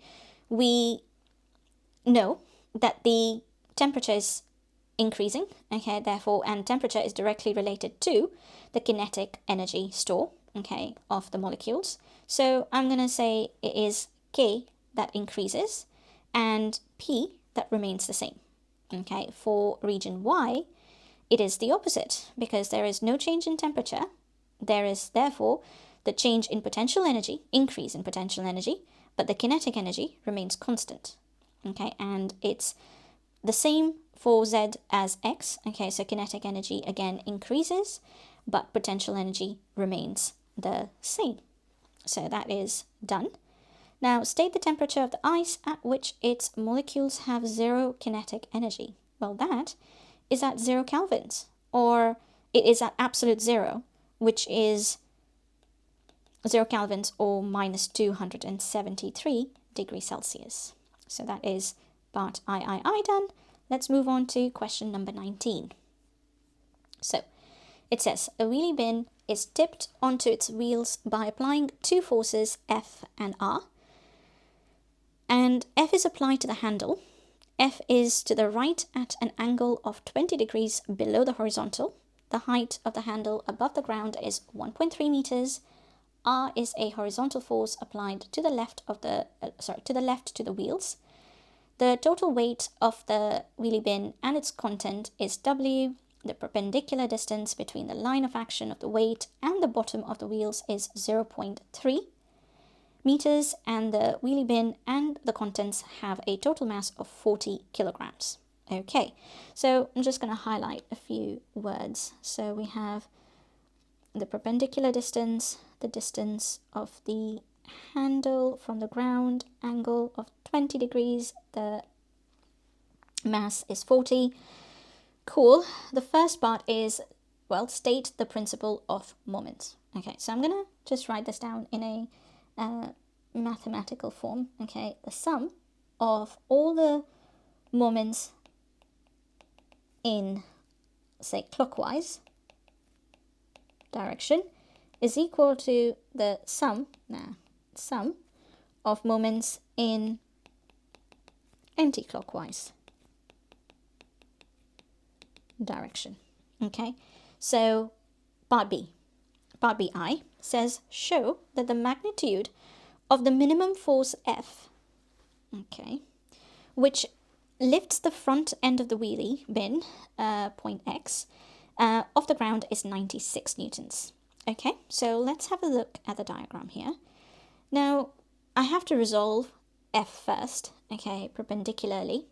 we know that the temperature is increasing, okay, therefore, and temperature is directly related to the kinetic energy store, okay, of the molecules. So I'm going to say it is K that increases and P that remains the same, okay. For region Y, it is the opposite, because there is no change in temperature. There is therefore the change in potential energy, increase in potential energy, but the kinetic energy remains constant, okay, and it's the same for Z as X, okay, so kinetic energy again increases, but potential energy remains the same. So that is done. Now state the temperature of the ice at which its molecules have zero kinetic energy. Well, that is at 0 kelvins, or it is at absolute zero, which is 0 kelvins or minus 273 degrees Celsius. So that is part III done. Let's move on to question number 19. So it says a wheelie bin is tipped onto its wheels by applying two forces F and R. And F is applied to the handle. F is to the right at an angle of 20 degrees below the horizontal. The height of the handle above the ground is 1.3 meters. R is a horizontal force applied to the left of the to the wheels. The total weight of the wheelie bin and its content is W. The perpendicular distance between the line of action of the weight and the bottom of the wheels is 0.3 meters, and the wheelie bin and the contents have a total mass of 40 kilograms. Okay, so I'm just going to highlight a few words. So we have the perpendicular distance, the distance of the handle from the ground, angle of 20 degrees, the mass is 40. Cool. The first part is, well, state the principle of moments. Okay, so I'm gonna just write this down in a mathematical form. Okay, the sum of all the moments in, say, clockwise direction is equal to the sum of moments in anti-clockwise direction. Okay, so part BI says show that the magnitude of the minimum force F, okay, which lifts the front end of the wheelie bin, point X, off the ground is 96 newtons. Okay, so let's have a look at the diagram here. Now, I have to resolve F first, okay, perpendicularly,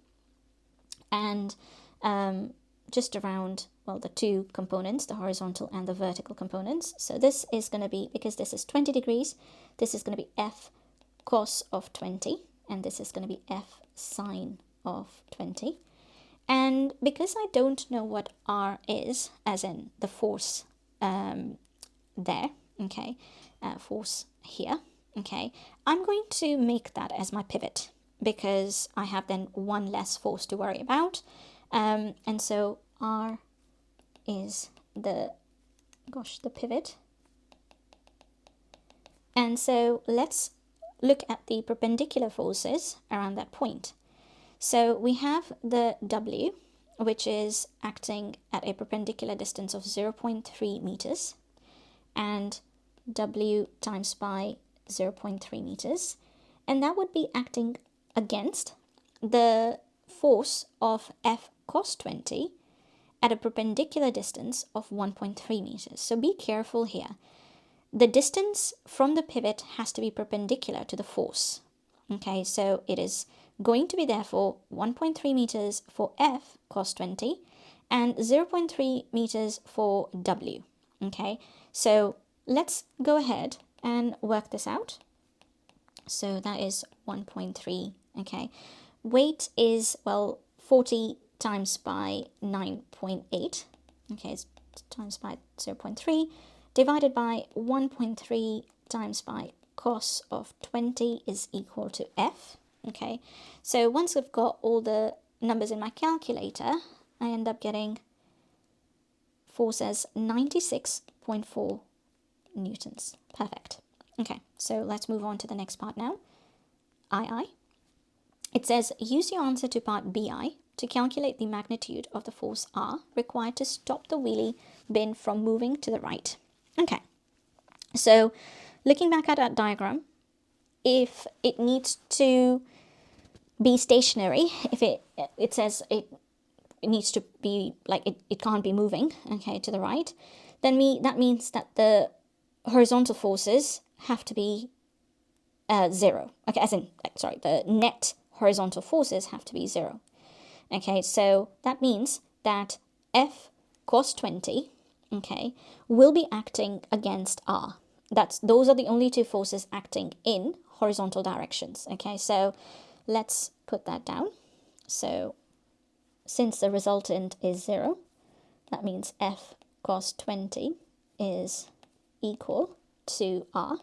and just around, well, the two components, the horizontal and the vertical components. So this is going to be, because this is 20 degrees, this is going to be F cos of 20, and this is going to be F sine of 20. And because I don't know what R is, as in the force there, okay, force here, okay, I'm going to make that as my pivot. because I have then one less force to worry about. And so R is the pivot. And so let's look at the perpendicular forces around that point. So we have the W, which is acting at a perpendicular distance of 0.3 meters, and W times by 0.3 meters, and that would be acting against the force of F cos 20 at a perpendicular distance of 1.3 meters. So be careful here. The distance from the pivot has to be perpendicular to the force. Okay, so it is going to be therefore 1.3 meters for F cos 20 and 0.3 meters for W. Okay, so let's go ahead and work this out. So that is 1.3. Okay, weight is, well, 40 times by 9.8. Okay, it's times by 0.3 divided by 1.3 times by cos of 20 is equal to F. Okay, so once I've got all the numbers in my calculator, I end up getting force as 96.4 newtons. Perfect. Okay, so let's move on to the next part now. II. It says, use your answer to part BI to calculate the magnitude of the force R required to stop the wheelie bin from moving to the right. Okay, so looking back at that diagram, if it needs to be stationary, if it says it needs to be like it can't be moving, okay, to the right, then that means that the horizontal forces have to be 0. Okay, as in, sorry, the net horizontal forces have to be 0. Okay, so that means that F cos 20, okay, will be acting against R. Those are the only two forces acting in horizontal directions. Okay, so let's put that down. So since the resultant is 0, that means F cos 20 is equal to R,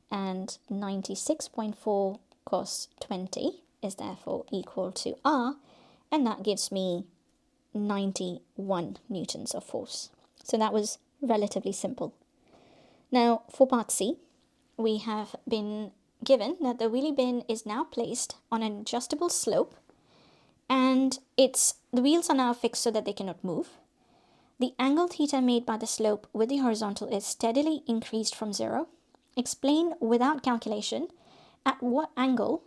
and 96.4 cos 20 is therefore equal to R, and that gives me 91 newtons of force. So that was relatively simple. Now for part C, we have been given that the wheelie bin is now placed on an adjustable slope, and the wheels are now fixed so that they cannot move. The angle theta made by the slope with the horizontal is steadily increased from 0. Explain without calculation at what angle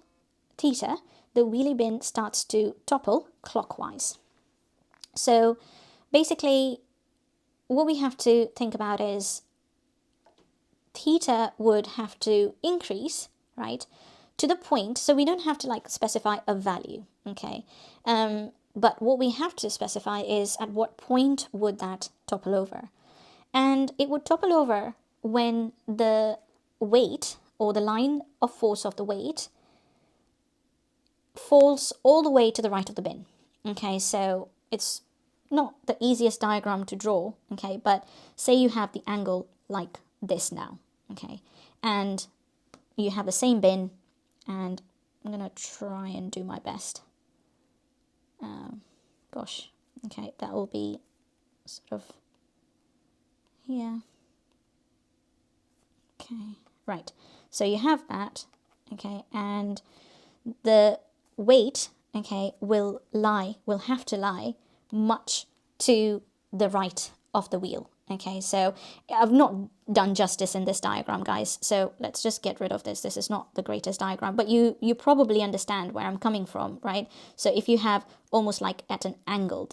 theta the wheelie bin starts to topple clockwise. So basically what we have to think about is theta would have to increase, right, to the point, so we don't have to specify a value, okay, but what we have to specify is at what point would that topple over. And it would topple over when the weight, or the line of force of the weight, falls all the way to the right of the bin. Okay, so it's not the easiest diagram to draw, okay, but say you have the angle like this now, okay, and you have the same bin, and I'm gonna try and do my best. Okay, that will be sort of here. Okay, right, so you have that, okay, and the weight, okay, will have to lie much to the right of the wheel. Okay, so I've not done justice in this diagram, guys, so let's just get rid of this. This is not the greatest diagram, but you probably understand where I'm coming from, right? So if you have almost like at an angle,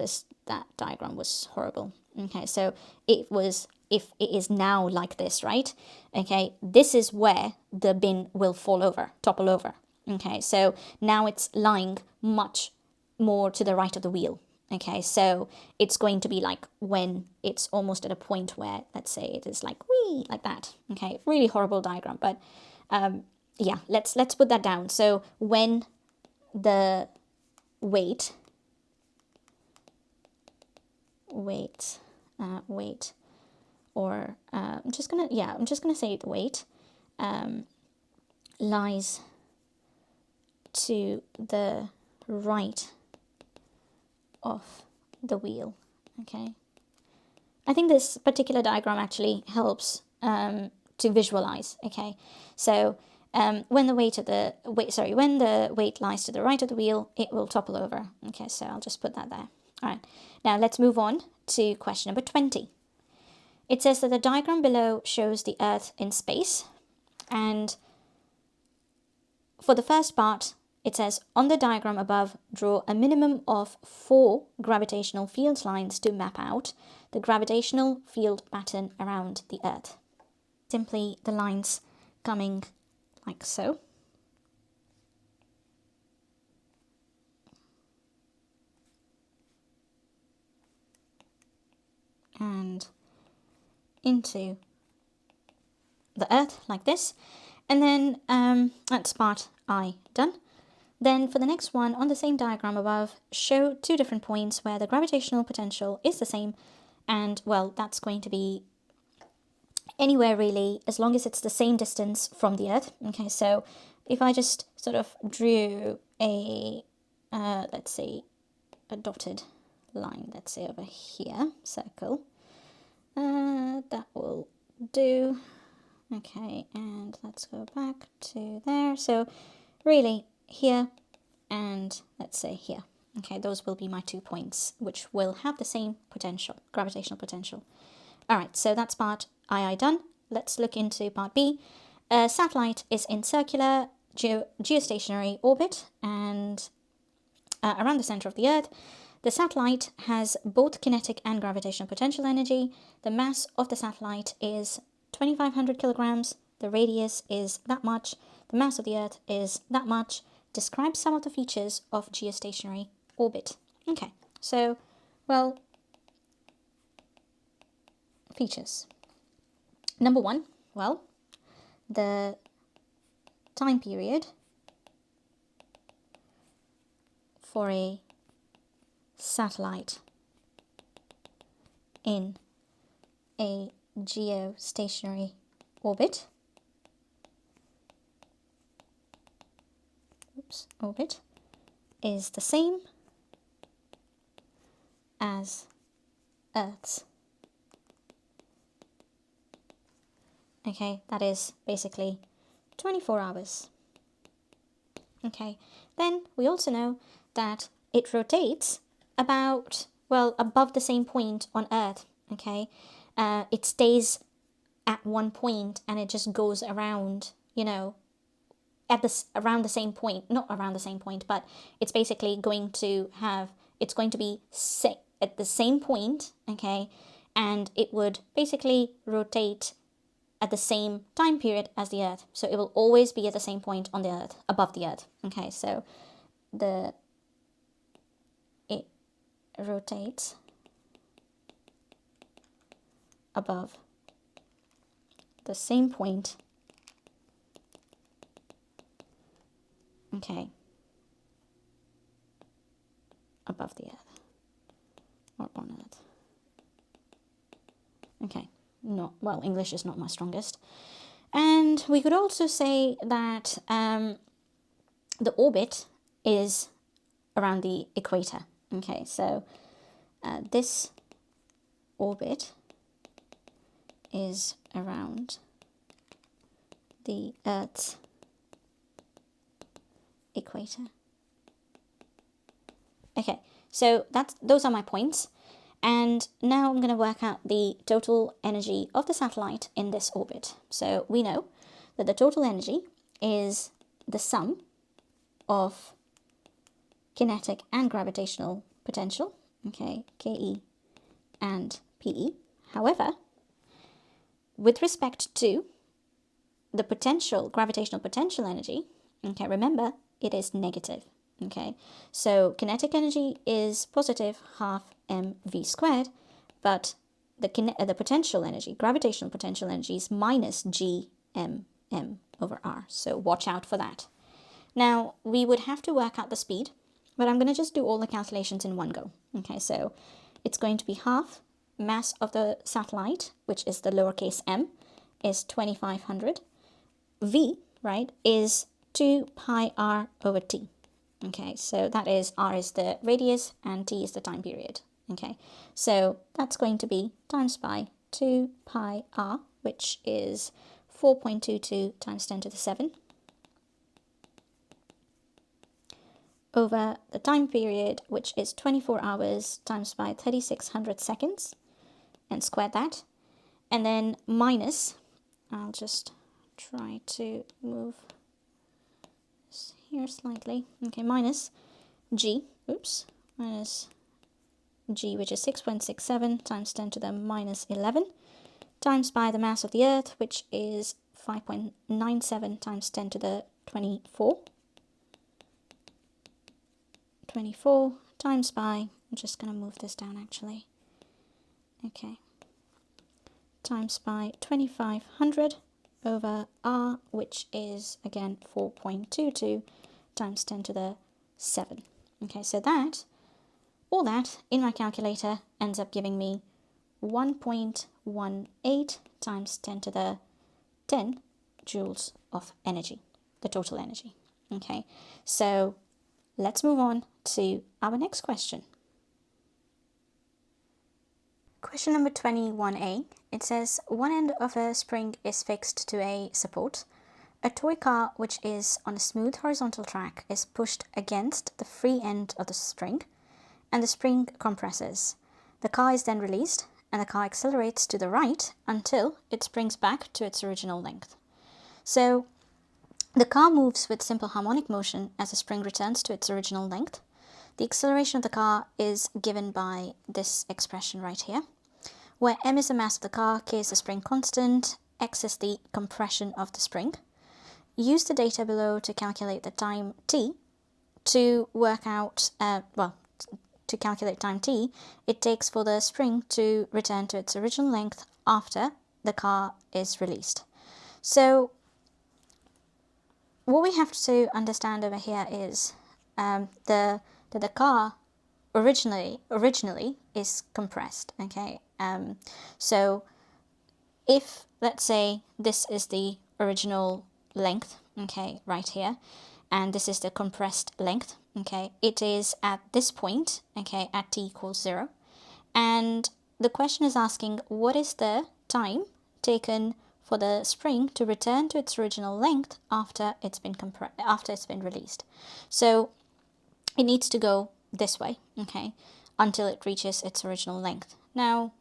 that diagram was horrible. Okay, so if it is now like this, right? Okay, this is where the bin will topple over. Okay, so now it's lying much more to the right of the wheel. Okay, so it's going to be like when it's almost at a point where, let's say, it is like wee, like that. Okay, really horrible diagram, but yeah, let's put that down. So when the weight, or I'm just gonna say the weight lies to the right of the wheel, okay? I think this particular diagram actually helps to visualize, okay? So when the weight lies to the right of the wheel, it will topple over. Okay, so I'll just put that there. All right, now let's move on to question number 20. It says that the diagram below shows the Earth in space, and for the first part, it says, on the diagram above, draw a minimum of 4 gravitational field lines to map out the gravitational field pattern around the Earth. Simply the lines coming like so. And into the Earth like this. And then that's part I done. Then for the next one, on the same diagram above, show 2 different points where the gravitational potential is the same. And, well, that's going to be anywhere really, as long as it's the same distance from the Earth. Okay, so if I just sort of drew a, let's say, a dotted line, let's say over here, circle, that will do. Okay, and let's go back to there. So really here and let's say here. Okay, those will be my 2 points, which will have the same potential, gravitational potential. All right, so that's part II done. Let's look into part B. A satellite is in circular geostationary orbit and around the center of the Earth. The satellite has both kinetic and gravitational potential energy. The mass of the satellite is 2,500 kilograms. The radius is that much. The mass of the Earth is that much. Describe some of the features of geostationary orbit. Okay, so, well, features. Number 1, well, the time period for a satellite in a geostationary orbit is the same as Earth's. Okay, that is basically 24 hours. Okay, then we also know that it rotates about, well, above the same point on Earth. Okay, it stays at one point and it just goes around, you know, around the same point, not around the same point, but it's basically going to be at the same point, okay, and it would basically rotate at the same time period as the Earth. So it will always be at the same point on the Earth, above the Earth. Okay, so it rotates above the same point, okay, above the Earth, or on Earth. Okay, English is not my strongest. And we could also say that the orbit is around the equator. Okay, so this orbit is around the Earth's equator. Okay, so those are my points. And now I'm going to work out the total energy of the satellite in this orbit. So we know that the total energy is the sum of kinetic and gravitational potential, okay, Ke and Pe. However, with respect to the gravitational potential energy, okay, remember, it is negative. Okay, so kinetic energy is positive half mv squared, but the potential energy, gravitational potential energy, is minus gmm over r. So watch out for that. Now, we would have to work out the speed, but I'm going to just do all the calculations in one go. Okay, so it's going to be half mass of the satellite, which is the lowercase m, is 2,500. V, right, is 2 pi r over t. Okay, so that is r is the radius and t is the time period. Okay, so that's going to be times by 2 pi r, which is 4.22 times 10 to the 7, over the time period, which is 24 hours, times by 3600 seconds, and square that. And then minus, I'll just try to move this here slightly. Okay, minus g, minus g, which is 6.67 times 10 to the minus 11, times by the mass of the Earth, which is 5.97 times 10 to the 24. 24 times by, I'm just going to move this down actually. Okay. Times by 2500 over r, which is again 4.22 times 10 to the 7. Okay, so that, all that in my calculator ends up giving me 1.18 times 10 to the 10 joules of energy, the total energy. Okay, so let's move on to our next question. Question number 21a, it says one end of a spring is fixed to a support. A toy car which is on a smooth horizontal track is pushed against the free end of the spring and the spring compresses. The car is then released and the car accelerates to the right until it springs back to its original length. So the car moves with simple harmonic motion as the spring returns to its original length. The acceleration of the car is given by this expression right here, where m is the mass of the car, k is the spring constant, x is the compression of the spring. Use the data below to calculate the time t. To work out, to calculate time t, it takes for the spring to return to its original length after the car is released. So what we have to understand over here is that the car originally is compressed. Okay, so if, let's say, this is the original length, okay, right here, and this is the compressed length, okay, it is at this point, okay, at t equals 0, and the question is asking what is the time taken for the spring to return to its original length after it's been released. So it needs to go this way, okay, until it reaches its original length. Now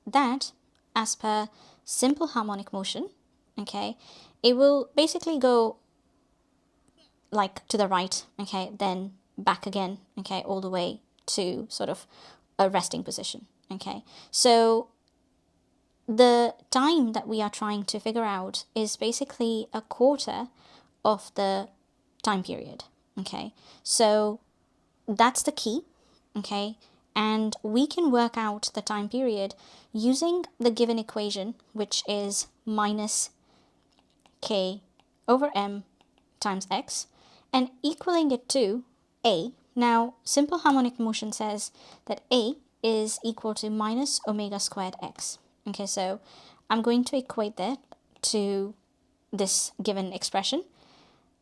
that, as per simple harmonic motion, okay, it will basically go like to the right, okay, then back again, okay, all the way to sort of a resting position, okay. So the time that we are trying to figure out is basically a quarter of the time period, okay. So that's the key, okay, and we can work out the time period using the given equation, which is minus k over m times x, and equaling it to a. Now, simple harmonic motion says that a is equal to minus omega squared x. Okay, so I'm going to equate that to this given expression.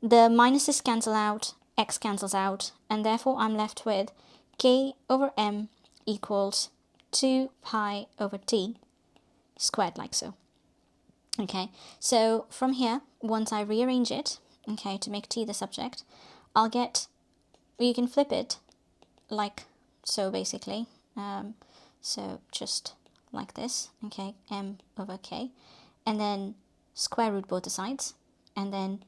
The minuses cancel out, x cancels out, and therefore I'm left with k over m equals 2 pi over t squared, like so. Okay, so from here, once I rearrange it, okay, to make t the subject, I'll get, you can flip it like so basically, so just like this, okay, m over k, and then square root both the sides, and then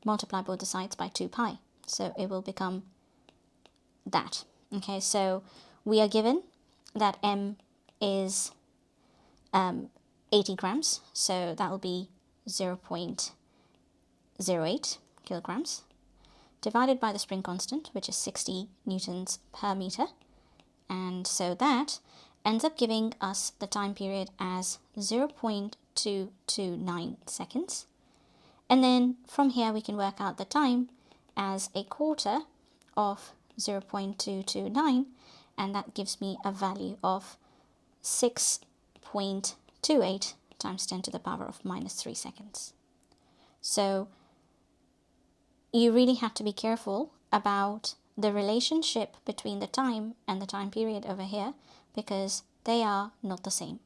multiply both the sides by 2 pi, so it will become that. Okay, so we are given that m is 80 grams, so that will be 0.08 kilograms, divided by the spring constant, which is 60 newtons per meter, and so that ends up giving us the time period as 0.229 seconds. And then from here we can work out the time as a quarter of 0.229, and that gives me a value of 6.28 times 10 to the power of minus 3 seconds. So you really have to be careful about the relationship between the time and the time period over here, because they are not the same.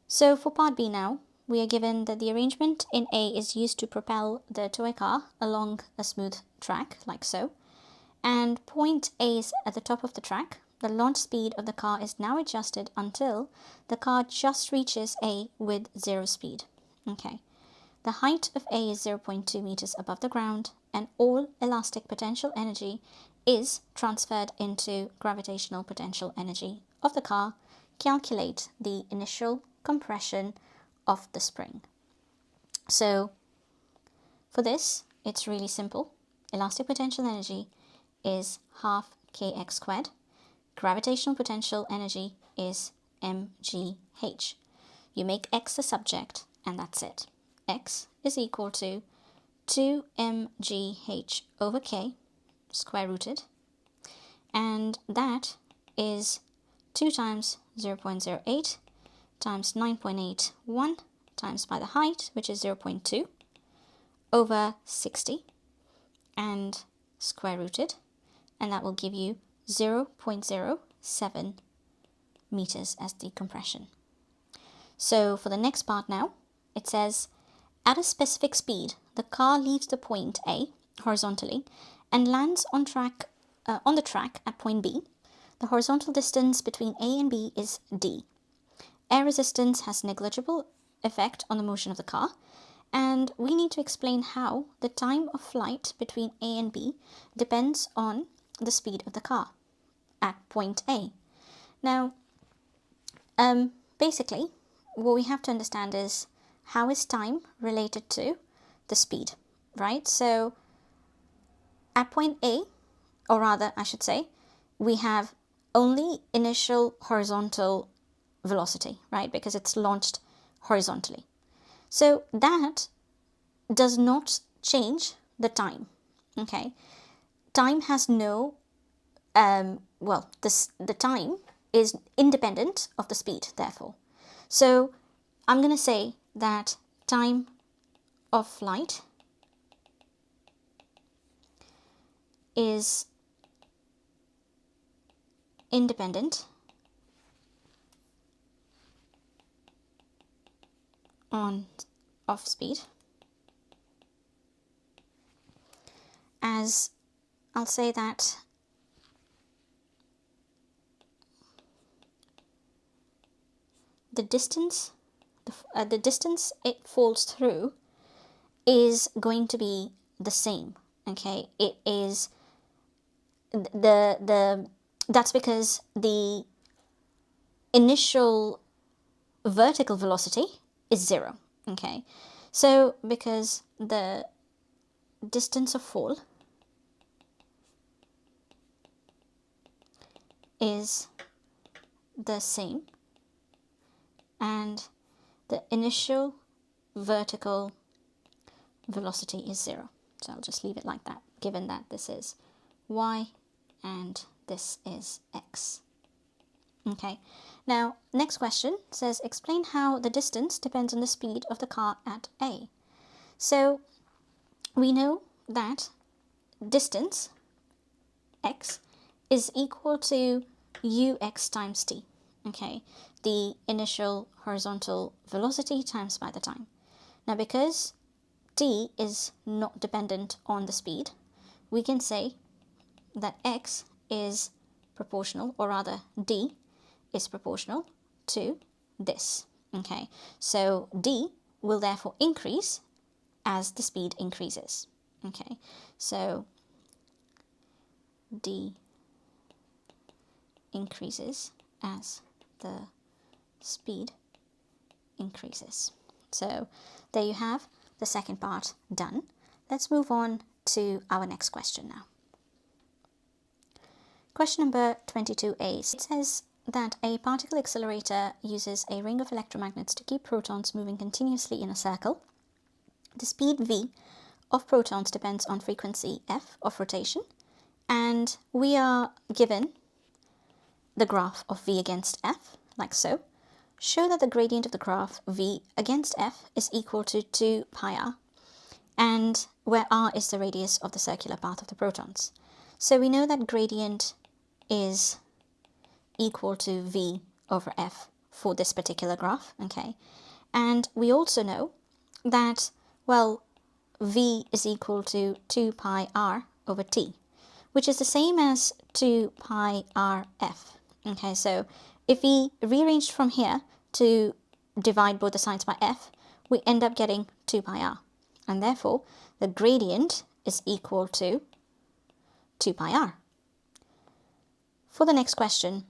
So for part B now, we are given that the arrangement in A is used to propel the toy car along a smooth track, like so. And point A is at the top of the track. The launch speed of the car is now adjusted until the car just reaches A with 0 speed. Okay. The height of A is 0.2 meters above the ground, and all elastic potential energy is transferred into gravitational potential energy of the car. Calculate the initial compression of the spring. So for this, it's really simple. Elastic potential energy is half kx squared. Gravitational potential energy is mgh. You make x the subject, and that's it. X is equal to 2 mgh over k square rooted, and that is 2 times 0.08 times 9.81 times by the height, which is 0.2, over 60, and square rooted, and that will give you 0.07 meters as the compression. So for the next part now, it says, at a specific speed, the car leaves the point A horizontally and lands on the track at point B. The horizontal distance between A and B is d. Air resistance has negligible effect on the motion of the car, and we need to explain how the time of flight between A and B depends on the speed of the car at point A. Now, basically, what we have to understand is, how is time related to the speed, right? So at point A, or rather I should say, we have only initial horizontal velocity, right? Because it's launched horizontally. So that does not change the time, okay? Time has no, the time is independent of the speed, therefore. So I'm going to say that time of flight is independent of speed, as I'll say that the distance it falls through is going to be the same. Okay, it is that's because the initial vertical velocity is 0. Okay, so because the distance of fall is the same, and the initial vertical velocity is 0. So I'll just leave it like that, given that this is y and this is x. Okay, now next question says, explain how the distance depends on the speed of the car at A. So we know that distance, x, is equal to ux times t. Okay, the initial horizontal velocity times by the time. Now because t is not dependent on the speed, we can say that x is proportional, or rather d is proportional to this. Okay, so d will therefore increase as the speed increases. Okay, so d increases as the speed increases. So there you have the second part done. Let's move on to our next question now. Question number 22a. It says that a particle accelerator uses a ring of electromagnets to keep protons moving continuously in a circle. The speed v of protons depends on frequency f of rotation, and we are given the graph of v against f, like so. Show that the gradient of the graph v against f is equal to 2 pi r, and where r is the radius of the circular path of the protons. So we know that gradient is equal to v over f for this particular graph, okay? And we also know that, well, v is equal to 2 pi r over t, which is the same as 2 pi rf. Okay, so if we rearranged from here to divide both the sides by f, we end up getting 2 pi r. And therefore, the gradient is equal to 2 pi r. For the next question,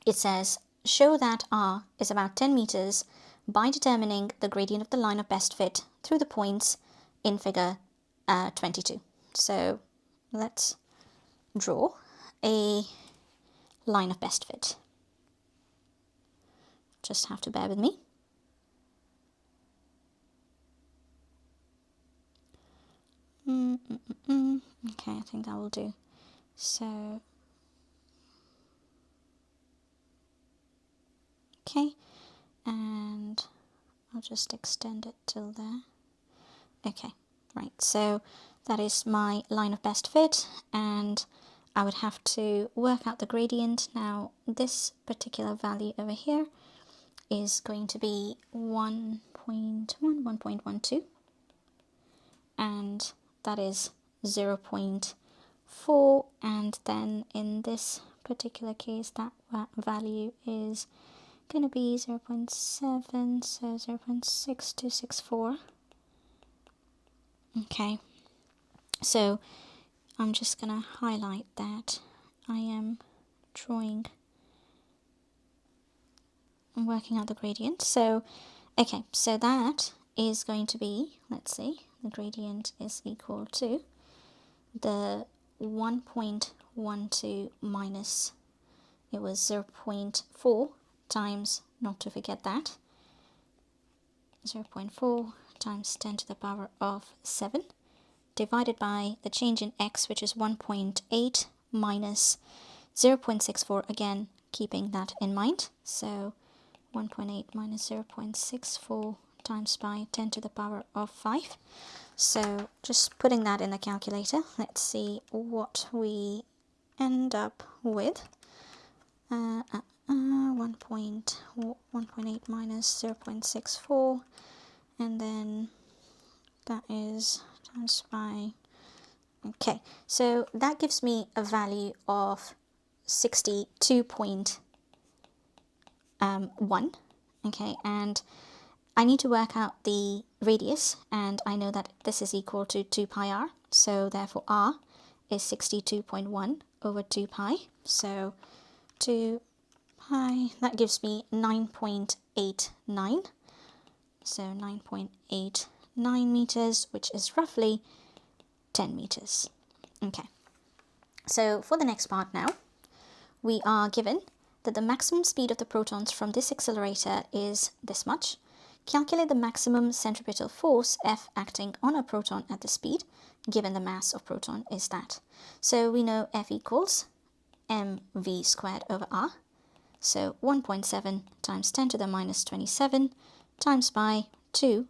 it says, show that r is about 10 meters by determining the gradient of the line of best fit through the points in figure 22. So let's draw a line of best fit. Just have to bear with me. Okay, I think that will do. So, okay, and I'll just extend it till there. Okay, right, so that is my line of best fit, and I would have to work out the gradient. Now, this particular value over here is going to be 1.12, and that is 0.4, and then in this particular case that value is going to be 0.7, so 0.6264. Okay, so I'm just going to highlight that I am working out the gradient. So, okay, so that is going to be, let's see, the gradient is equal to the 1.12 minus, it was 0.4 times, not to forget that, 0.4 times 10 to the power of 7 divided by the change in x, which is 1.8 minus 0.64, again keeping that in mind. So 1.8 minus 0.64 times by 10 to the power of 5. So just putting that in the calculator, let's see what we end up with. 1.8 minus 0.64, and then that is times by, okay, so that gives me a value of 62.1, okay, and I need to work out the radius, and I know that this is equal to 2 pi r, so therefore r is 62.1 over 2 pi, so 2 pi, that gives me 9.89, so 9.89 meters, which is roughly 10 meters. Okay, so for the next part now, we are given that the maximum speed of the protons from this accelerator is this much. Calculate the maximum centripetal force F acting on a proton at this speed, given the mass of proton is that. So we know F equals mv squared over r. So 1.7 times 10 to the minus 27 times by 2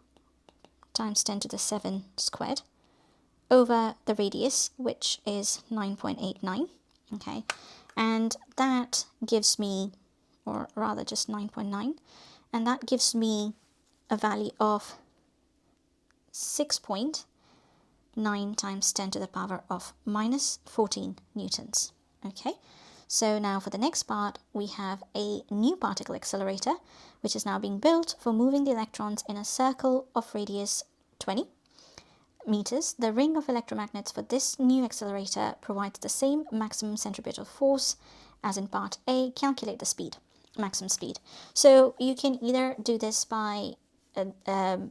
times 10 to the 7 squared over the radius, which is 9.89, okay, and that gives me, or rather just 9.9, and that gives me a value of 6.9 times 10 to the power of minus 14 newtons, okay. So now for the next part, we have a new particle accelerator, which is now being built for moving the electrons in a circle of radius 20 meters. The ring of electromagnets for this new accelerator provides the same maximum centripetal force as in part A. Calculate the speed, maximum speed. So you can either do this by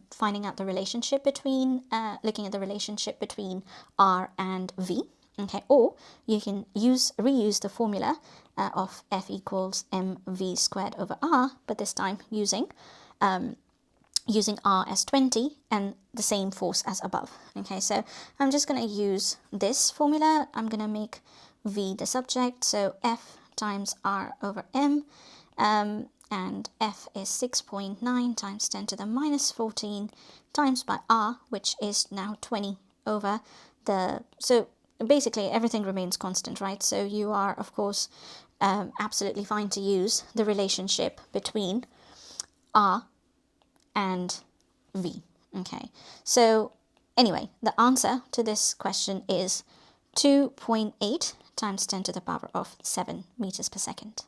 finding out the relationship between, looking at the relationship between R and V. Okay, or you can reuse the formula of F equals mv squared over r, but this time using r as 20 and the same force as above. Okay, so I'm just going to use this formula. I'm going to make v the subject, so F times r over m. and F is 6.9 times 10 to the minus 14 times by R, which is now 20 over the, so basically everything remains constant, right? So you are, of course, absolutely fine to use the relationship between R and V. Okay, so anyway, the answer to this question is 2.8 times 10 to the power of 7 meters per second.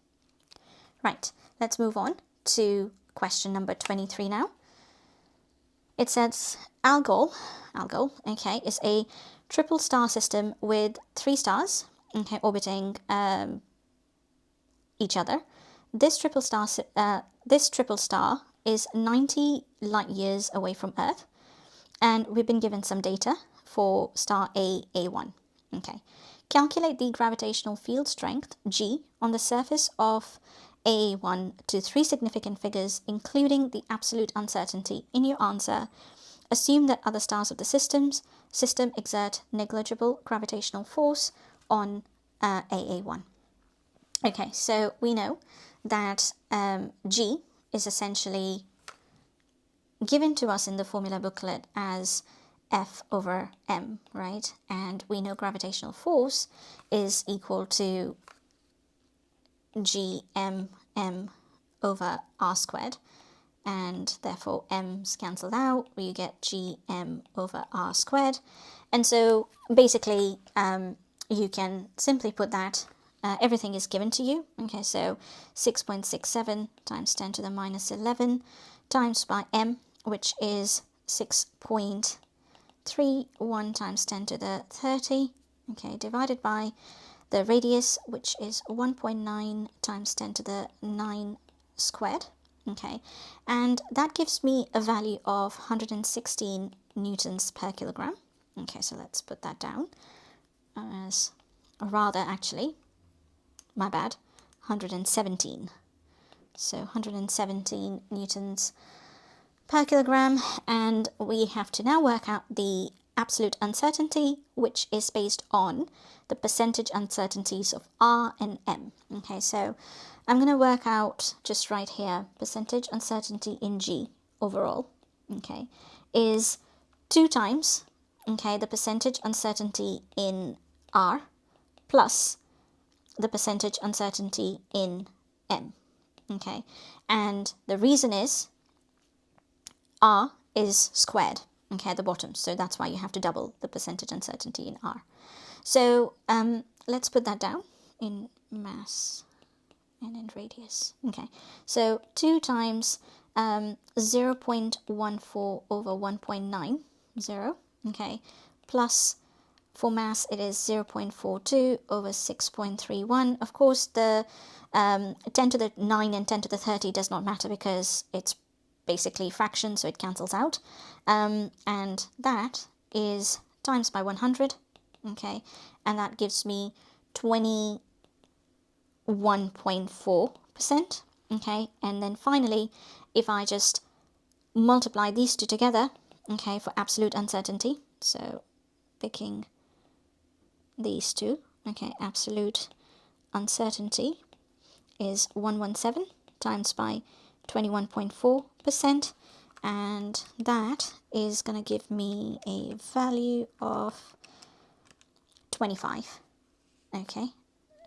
Right, let's move on to question number 23 now. It says Algol, okay, is a triple star system with 3 stars, okay, orbiting each other. This triple star is 90 light years away from Earth, and we've been given some data for star A1. Okay, calculate the gravitational field strength G on the surface of A1 to 3 significant figures, including the absolute uncertainty in your answer. Assume that other stars of the system exert negligible gravitational force on AA1. Okay, so we know that G is essentially given to us in the formula booklet as F over m, right? And we know gravitational force is equal to Gmm over r squared, and therefore m's cancelled out, you get Gm over r squared. And so basically you can simply put that, everything is given to you. Okay, so 6.67 times 10 to the minus 11 times by m, which is 6.31 times 10 to the 30, okay, divided by the radius, which is 1.9 times 10 to the 9 squared, okay, and that gives me a value of 116 newtons per kilogram. Okay, so let's put that down as, rather actually, my bad, 117. So 117 newtons per kilogram, and we have to now work out the absolute uncertainty, which is based on the percentage uncertainties of R and M. Okay, so I'm going to work out just right here, percentage uncertainty in G overall, okay, is 2 times, okay, the percentage uncertainty in R plus the percentage uncertainty in M, okay, and the reason is R is squared, okay, at the bottom, so that's why you have to double the percentage uncertainty in R. So let's put that down in mass and in radius. Okay, so 2 times 0.14 over 1.90, okay, plus for mass it is 0.42 over 6.31. Of course, the 10 to the 9 and 10 to the 30 does not matter because it's basically fraction, so it cancels out. And that is times by 100, okay, and that gives me 21.4%, okay, and then finally, if I just multiply these two together, okay, for absolute uncertainty, so picking these two, okay, absolute uncertainty is 117 times by 21.4%, and that is going to give me a value of 25, okay,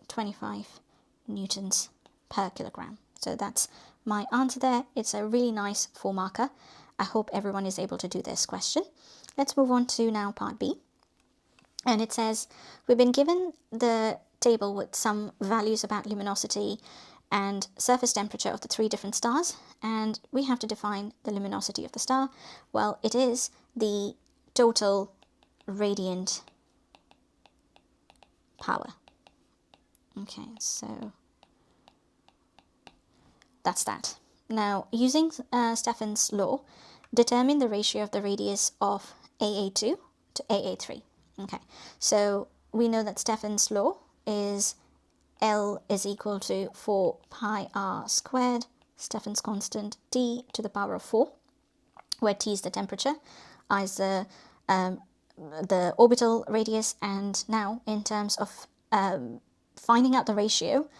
25 newtons per kilogram. So that's my answer there. It's a really nice 4 marker. I hope everyone is able to do this question. Let's move on to now part B. And it says, we've been given the table with some values about luminosity and surface temperature of the 3 different stars, and we have to define the luminosity of the star. Well, it is the total radiant power. Okay, so that's that. Now, using Stefan's law, determine the ratio of the radius of AA2 to AA3. Okay, so we know that Stefan's law is L is equal to 4 pi r squared, Stefan's constant, T to the power of 4, where T is the temperature, I is the orbital radius, and now in terms of finding out the ratio,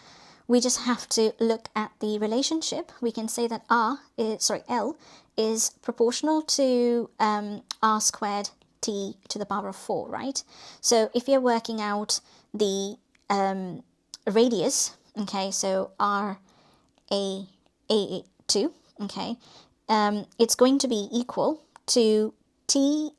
we just have to look at the relationship. We can say that L is proportional to r squared t to the power of 4, right? So if you're working out the radius, okay, so RA2, okay, it's going to be equal to t,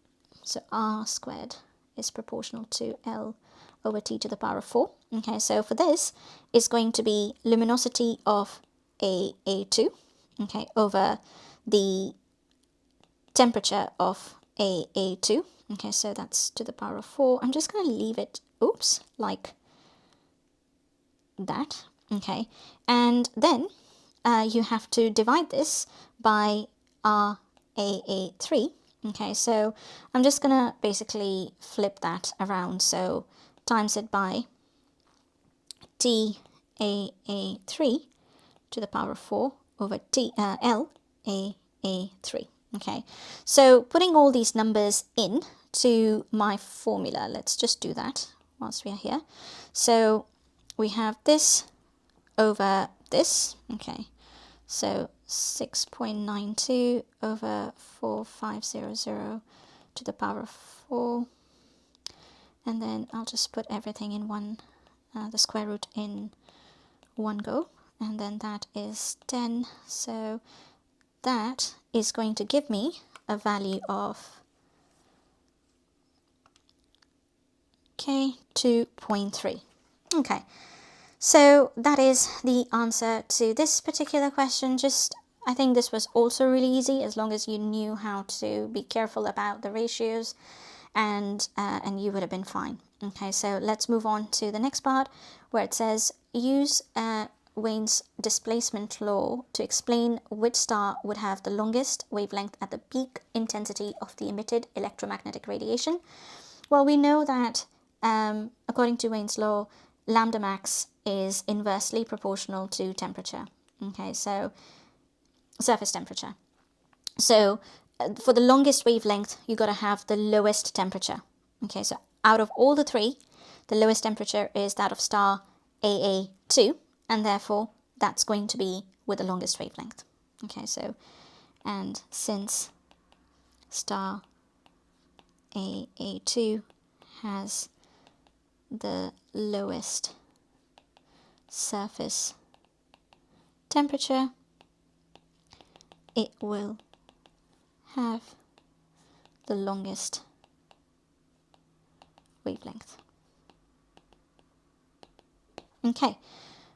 so r squared is proportional to L over t to the power of 4. Okay, so for this, it's going to be luminosity of AA2, okay, over the temperature of AA2. Okay, so that's to the power of 4. I'm just going to leave it, like that. Okay, and then you have to divide this by RAA3. Okay, so I'm just going to basically flip that around. So times it by TAA3 to the power of 4 over LAA3. Okay, so putting all these numbers in to my formula, let's just do that whilst we are here. So we have this over this, okay, so 6.92 over 4500 to the power of 4, and then I'll just put everything in one, the square root in one go, and then that is 10. So that is going to give me a value of K2.3. Okay, so that is the answer to this particular question. I think this was also really easy as long as you knew how to be careful about the ratios, and you would have been fine. Okay, so let's move on to the next part where it says use Wien's displacement law to explain which star would have the longest wavelength at the peak intensity of the emitted electromagnetic radiation. Well, we know that according to Wien's law, lambda max is inversely proportional to temperature. Okay, so surface temperature. So for the longest wavelength, you got to have the lowest temperature. Okay, so out of all the three, the lowest temperature is that of star AA2, and therefore that's going to be with the longest wavelength. Okay, so, and since star AA2 has the lowest surface temperature, it will have the longest wavelength. Okay,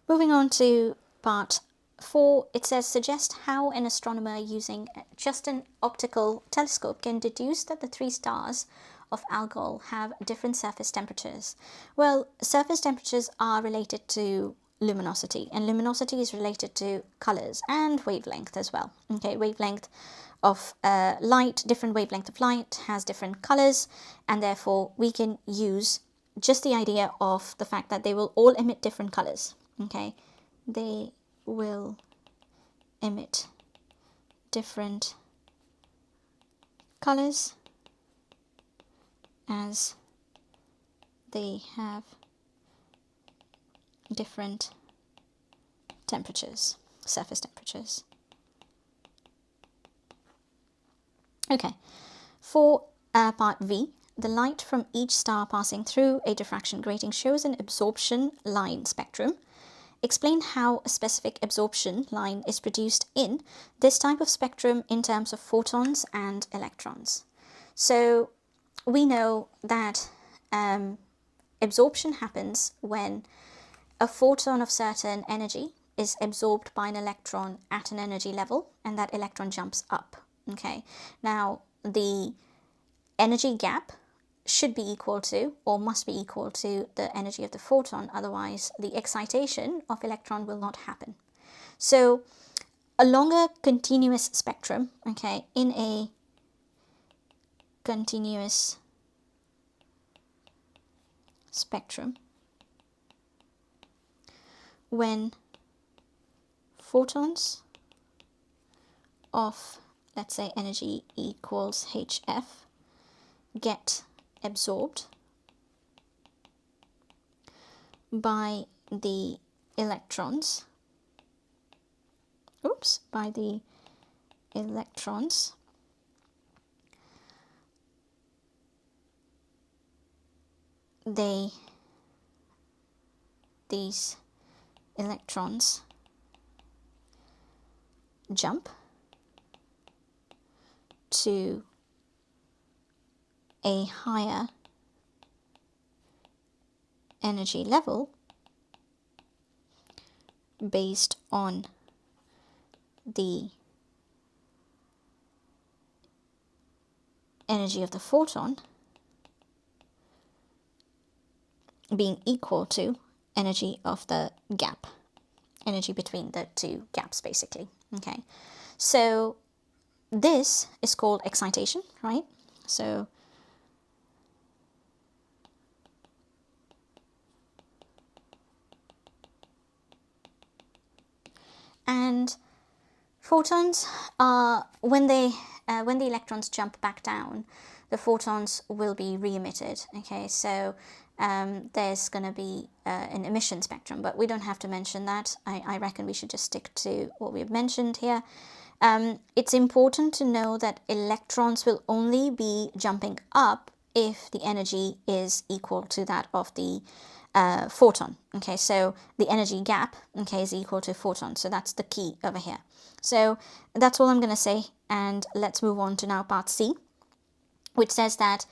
moving on to part 4, it says suggest how an astronomer using just an optical telescope can deduce that the three stars of Algol have different surface temperatures. Well, surface temperatures are related to luminosity, and luminosity is related to colors and wavelength as well. Okay, wavelength of light, different wavelength of light has different colors, and therefore we can use just the idea of the fact that they will all emit different colors. Okay, they will emit different colors as they have different temperatures, surface temperatures. Okay, for part V, the light from each star passing through a diffraction grating shows an absorption line spectrum. Explain how a specific absorption line is produced in this type of spectrum in terms of photons and electrons. So we know that absorption happens when a photon of certain energy is absorbed by an electron at an energy level, and that electron jumps up. Okay, now the energy gap should be equal to, or must be equal to, the energy of the photon, otherwise the excitation of electron will not happen. So along a continuous spectrum, okay, in a continuous spectrum, when photons of, let's say, energy equals HF get absorbed by the electrons, by the electrons these electrons jump to a higher energy level based on the energy of the photon being equal to energy of the gap, energy between the two gaps basically. Okay, so this is called excitation, right? So and photons are, when the electrons jump back down, the photons will be re-emitted. Okay, so there's going to be an emission spectrum, but we don't have to mention that. I reckon we should just stick to what we've mentioned here. It's important to know that electrons will only be jumping up if the energy is equal to that of the photon. Okay, so the energy gap, okay, is equal to photon. So that's the key over here. So that's all I'm going to say, and let's move on to now part C, which says that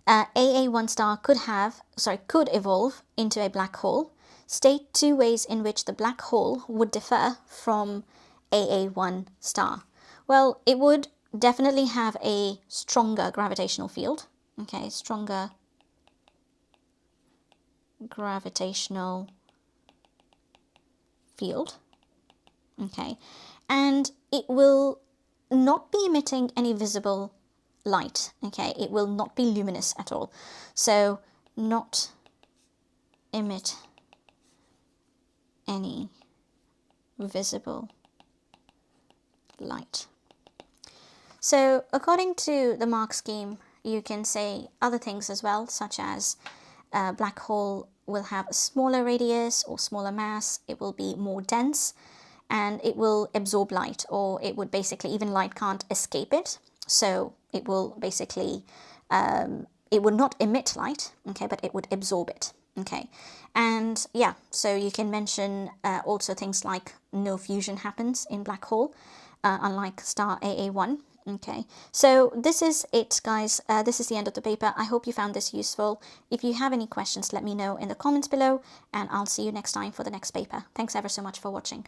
AA1 star could evolve into a black hole. State 2 ways in which the black hole would differ from AA1 star. Well, it would definitely have a stronger gravitational field. Okay, stronger gravitational field. Okay, and it will not be emitting any visible light. Okay, it will not be luminous at all. So not emit any visible light. So according to the Mark scheme, you can say other things as well, such as a black hole will have a smaller radius or smaller mass, it will be more dense, and it will absorb light, or it would basically, even light can't escape it, so it will basically, it would not emit light, okay, but it would absorb it. Okay, and yeah, so you can mention also things like no fusion happens in black hole, unlike star AA1. Okay, so this is it, guys. This is the end of the paper. I hope you found this useful. If you have any questions, let me know in the comments below, and I'll see you next time for the next paper. Thanks ever so much for watching.